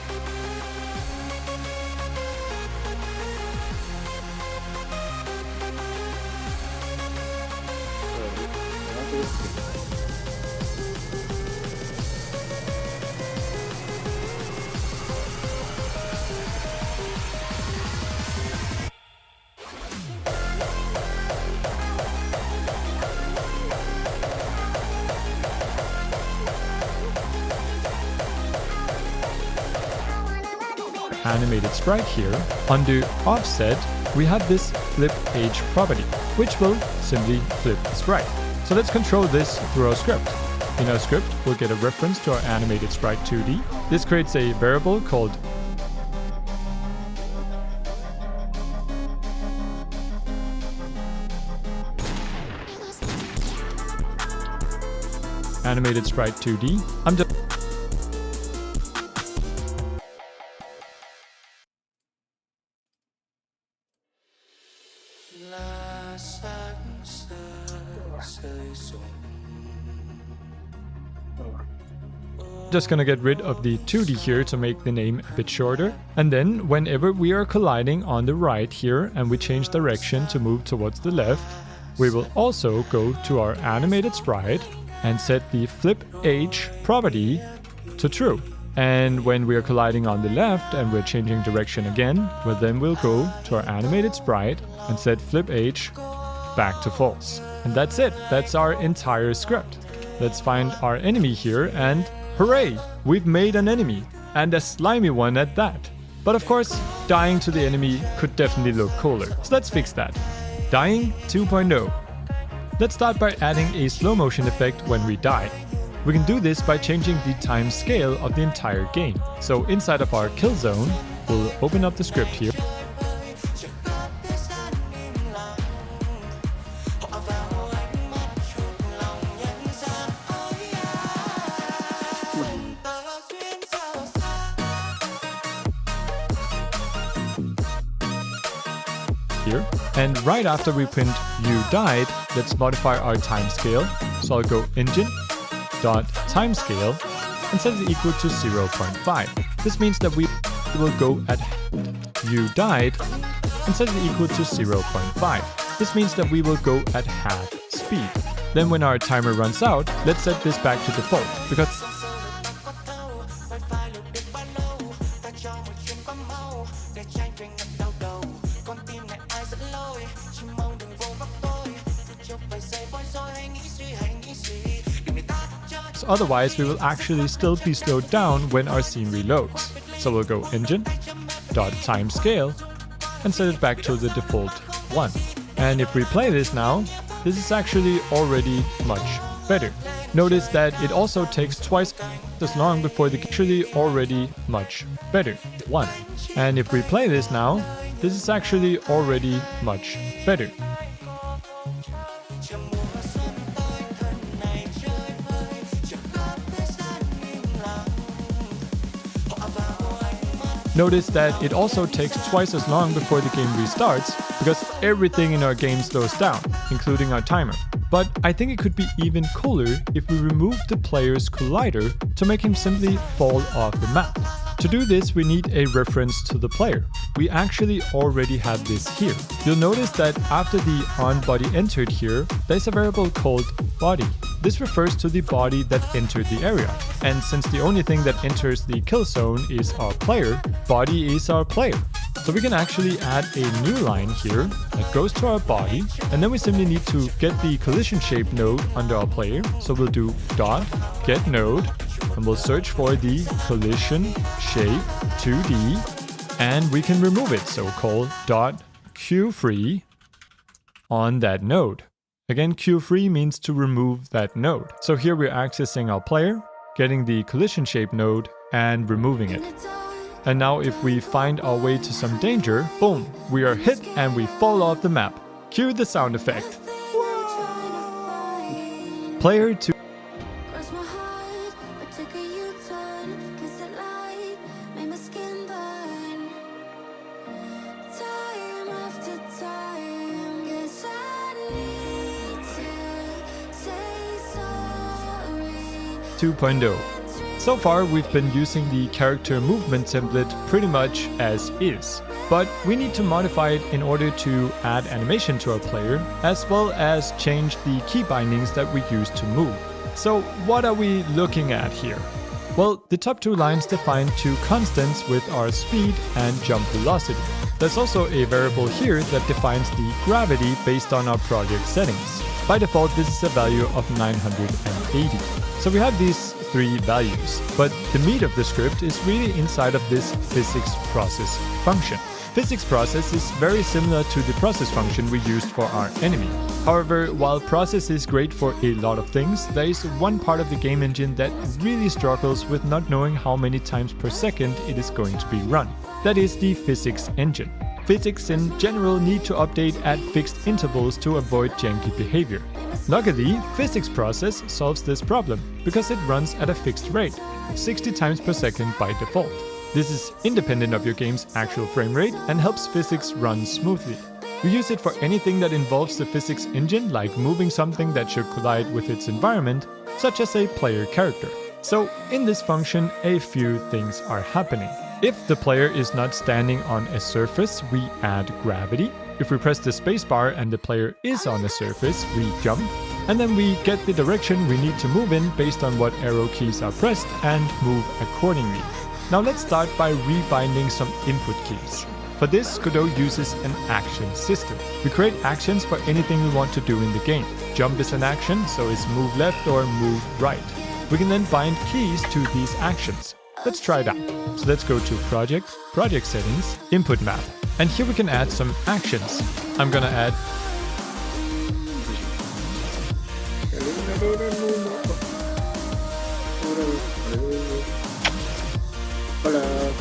animated sprite here, under offset, we have this flip age property, which will simply flip the sprite. So let's control this through our script. In our script, we'll get a reference to our animated sprite 2D. This creates a variable called animated sprite 2D. I'm just gonna get rid of the 2D here to make the name a bit shorter. And then whenever we are colliding on the right here and we change direction to move towards the left, we will also go to our animated sprite and set the flip age property to true. And when we are colliding on the left and we're changing direction again, well then we'll go to our animated sprite and set flip age back to false. And that's it. That's our entire script. Let's find our enemy here, and hooray! We've made an enemy, and a slimy one at that. But of course, dying to the enemy could definitely look cooler. So let's fix that. Dying 2.0. Let's start by adding a slow motion effect when we die. We can do this by changing the time scale of the entire game. So inside of our kill zone, we'll open up the script here. here. And right after we print you died, let's modify our time scale. So I'll go engine.timescale and set it equal to 0.5. This means that we will go at you died and set it equal to 0.5. This means that we will go at half speed. Then when our timer runs out, let's set this back to default, because otherwise we will actually still be slowed down when our scene reloads. So we'll go engine.timescale and set it back to the default 1. And if we play this now, this is actually already much better. Notice that it also takes twice as long before the actually already much better 1. And if we play this now, this is actually already much better. Notice that it also takes twice as long before the game restarts, because everything in our game slows down, including our timer. But I think it could be even cooler if we remove the player's collider to make him simply fall off the map. To do this, we need a reference to the player. We actually already have this here. You'll notice that after the onBody entered here, there's a variable called body. This refers to the body that entered the area. And since the only thing that enters the kill zone is our player, body is our player. So we can actually add a new line here that goes to our body, and then we simply need to get the collision shape node under our player. So we'll do dot get node, and we'll search for the collision shape 2D, and we can remove it. So call dot queue_free on that node. Again, queue_free means to remove that node. So here we're accessing our player, getting the collision shape node, and removing it. And now if we find our way to some danger, boom, we are hit and we fall off the map. Cue the sound effect. Player 2. So far we've been using the character movement template pretty much as is, but we need to modify it in order to add animation to our player, as well as change the key bindings that we use to move. So what are we looking at here? Well, the top two lines define two constants with our speed and jump velocity. There's also a variable here that defines the gravity based on our project settings. By default, this is a value of 980. So we have these three values, but the meat of the script is really inside of this physics process function. Physics process is very similar to the process function we used for our enemy. However, while process is great for a lot of things, there is one part of the game engine that really struggles with not knowing how many times per second it is going to be run. That is the physics engine. Physics in general need to update at fixed intervals to avoid janky behavior. Luckily, physics process solves this problem because it runs at a fixed rate, 60 times per second by default. This is independent of your game's actual frame rate and helps physics run smoothly. We use it for anything that involves the physics engine, like moving something that should collide with its environment, such as a player character. So in this function, a few things are happening. If the player is not standing on a surface, we add gravity. If we press the spacebar and the player is on a surface, we jump. And then we get the direction we need to move in based on what arrow keys are pressed and move accordingly. Now let's start by rebinding some input keys. For this, Godot uses an action system. We create actions for anything we want to do in the game. Jump is an action, so it's move left or move right. We can then bind keys to these actions. Let's try it out. So let's go to Project, Project Settings, Input Map. And here we can add some actions. I'm gonna add Hola.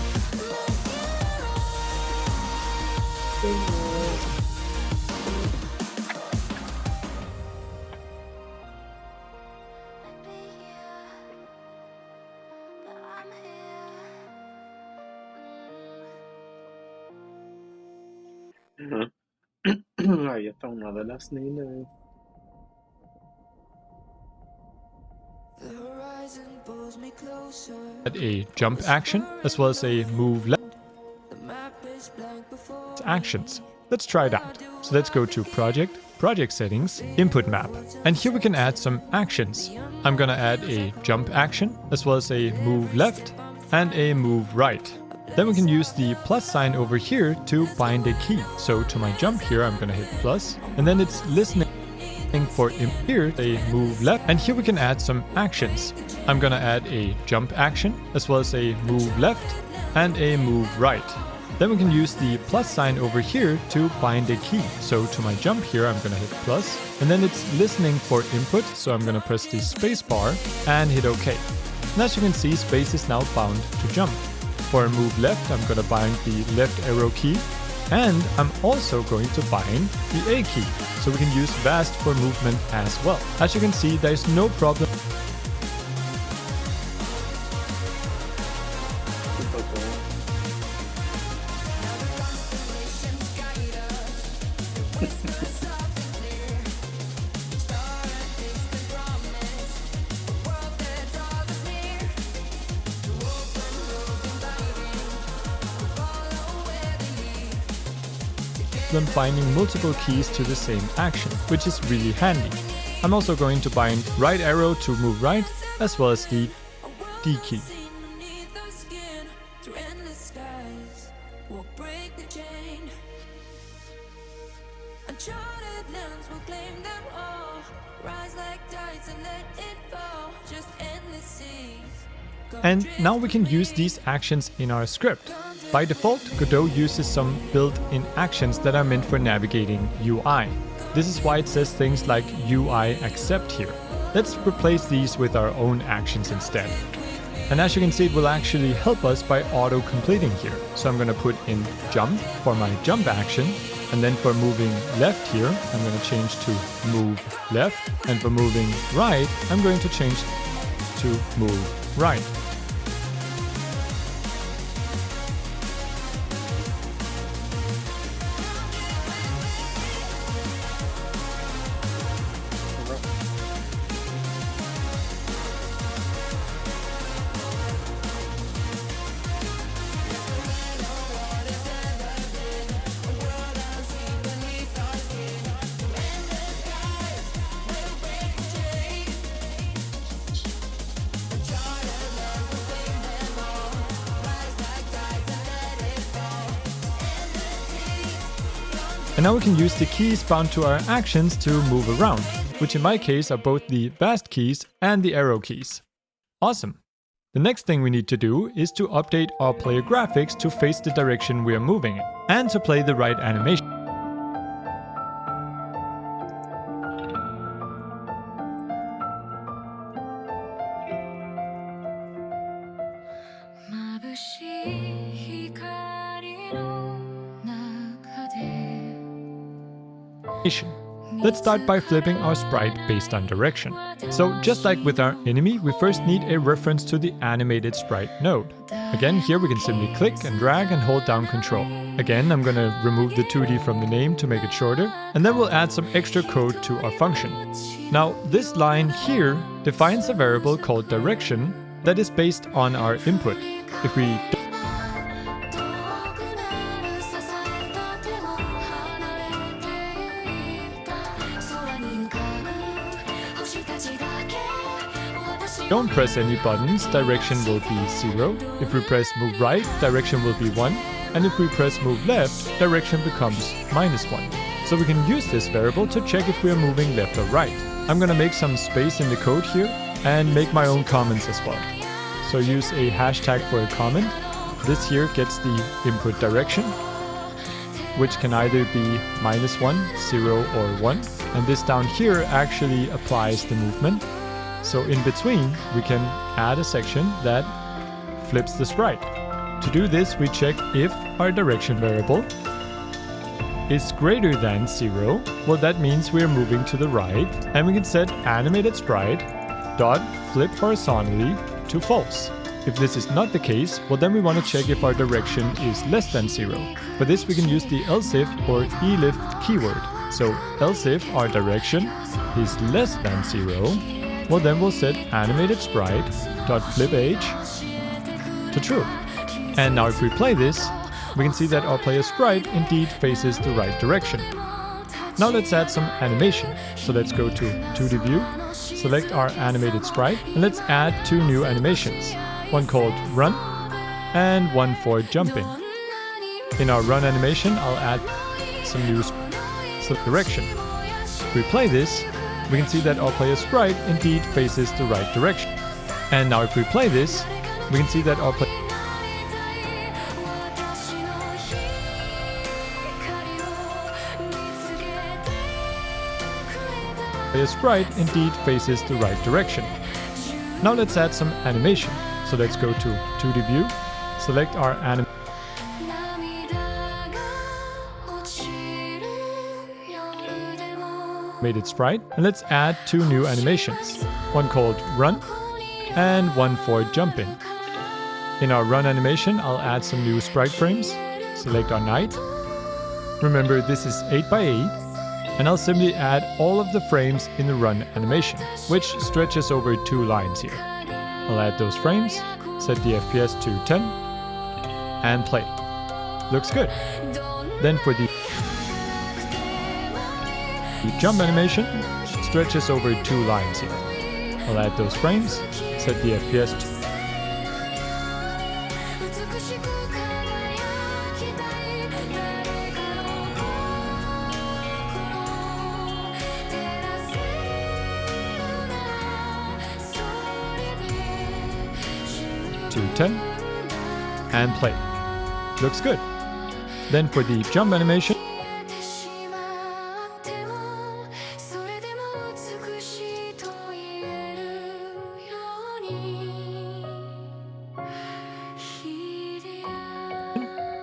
Ahí está una de las niñas. The horizon pulls me closer. Add a jump action as well as a move left The map is blank before actions. Let's try it out. So let's go to Project, Project Settings, Input Map. And here we can add some actions. I'm gonna add a jump action as well as a move left and a move right. Then we can use the plus sign over here to bind a key. So to my jump here, I'm gonna hit plus, and then it's listening for here, a move left, and here we can add some actions. I'm gonna add a jump action as well as a move left and a move right. Then we can use the plus sign over here to bind a key. So to my jump here, I'm gonna hit plus, and then it's listening for input, so I'm gonna press the space bar and hit OK. And as you can see, space is now bound to jump. For a move left, I'm gonna bind the left arrow key, and I'm also going to bind the A key, so we can use VAST for movement as well. As you can see, there's no problem. Them binding multiple keys to the same action, which is really handy. I'm also going to bind right arrow to move right, as well as the D key. And now we can use these actions in our script. By default, Godot uses some built-in actions that are meant for navigating UI. This is why it says things like UI accept here. Let's replace these with our own actions instead. And as you can see, it will actually help us by auto-completing here. So I'm going to put in jump for my jump action. And then for moving left here, I'm going to change to move left. And for moving right, I'm going to change to move right. And now we can use the keys bound to our actions to move around, which in my case are both the VAST keys and the arrow keys. Awesome! The next thing we need to do is to update our player graphics to face the direction we are moving in, and to play the right animation. Let's start by flipping our sprite based on direction. So just like with our enemy, we first need a reference to the animated sprite node. Again, here we can simply click and drag and hold down Control. Again, I'm gonna remove the 2D from the name to make it shorter, and then we'll add some extra code to our function. Now, this line here defines a variable called direction that is based on our input. If we don't press any buttons, direction will be 0. If we press move right, direction will be 1. And if we press move left, direction becomes -1. So we can use this variable to check if we are moving left or right. I'm gonna make some space in the code here and make my own comments as well. So use a hashtag for a comment. This here gets the input direction, which can either be -1, 0, or 1. And this down here actually applies the movement. So in between, we can add a section that flips the sprite. To do this, we check if our direction variable is greater than 0. Well, that means we are moving to the right, and we can set animated sprite dot flip horizontally to false. If this is not the case, well then we want to check if our direction is less than 0. For this we can use the else if or elif keyword. So else if our direction is less than 0, well then we'll set animated sprite dot flip age to true. And now if we play this, we can see that our player sprite indeed faces the right direction. Now let's add some animation. So let's go to 2D view, select our animated sprite, and let's add 2 new animations. One called run and one for jumping. In our run animation, I'll add some new direction. If we play this, we can see that our player sprite indeed faces the right direction. And now if we play this, we can see that our player sprite indeed faces the right direction. Now let's add some animation. So let's go to 2D view, select our animated sprite, and let's add 2 new animations. One called run and one for jumping. In our run animation, I'll add some new sprite frames. Select our knight. Remember, this is 8x8. And I'll simply add all of the frames in the run animation, which stretches over 2 lines here. I'll add those frames, set the FPS to 10, and play. Looks good. Then for the jump animation, stretches over 2 lines here. I'll add those frames, set the FPS to 10 and play. Looks good. Then for the jump animation,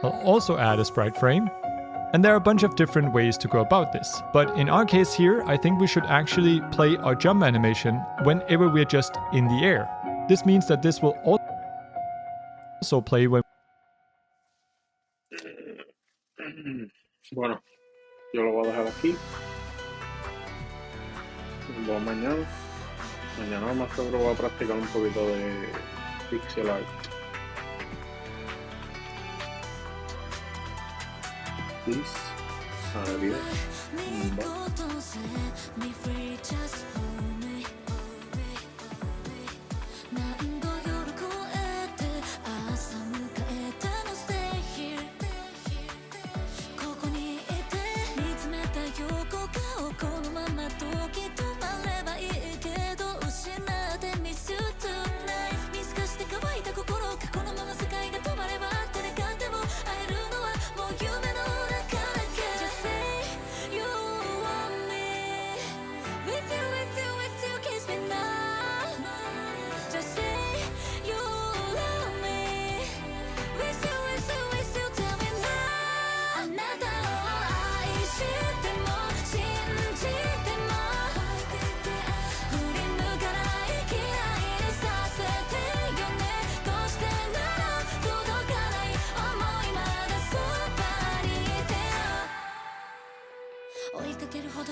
I'll also add a sprite frame. And there are a bunch of different ways to go about this. But in our case here, I think we should actually play our jump animation whenever we're just in the air. This means that this will also play when... Bueno, yo lo voy a dejar aquí. Nos vemos mañana. Mañana más seguro voy a practicar un poquito de pixel art. Peace. Adiós. Bye.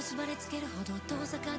縛りつけるほど遠ざか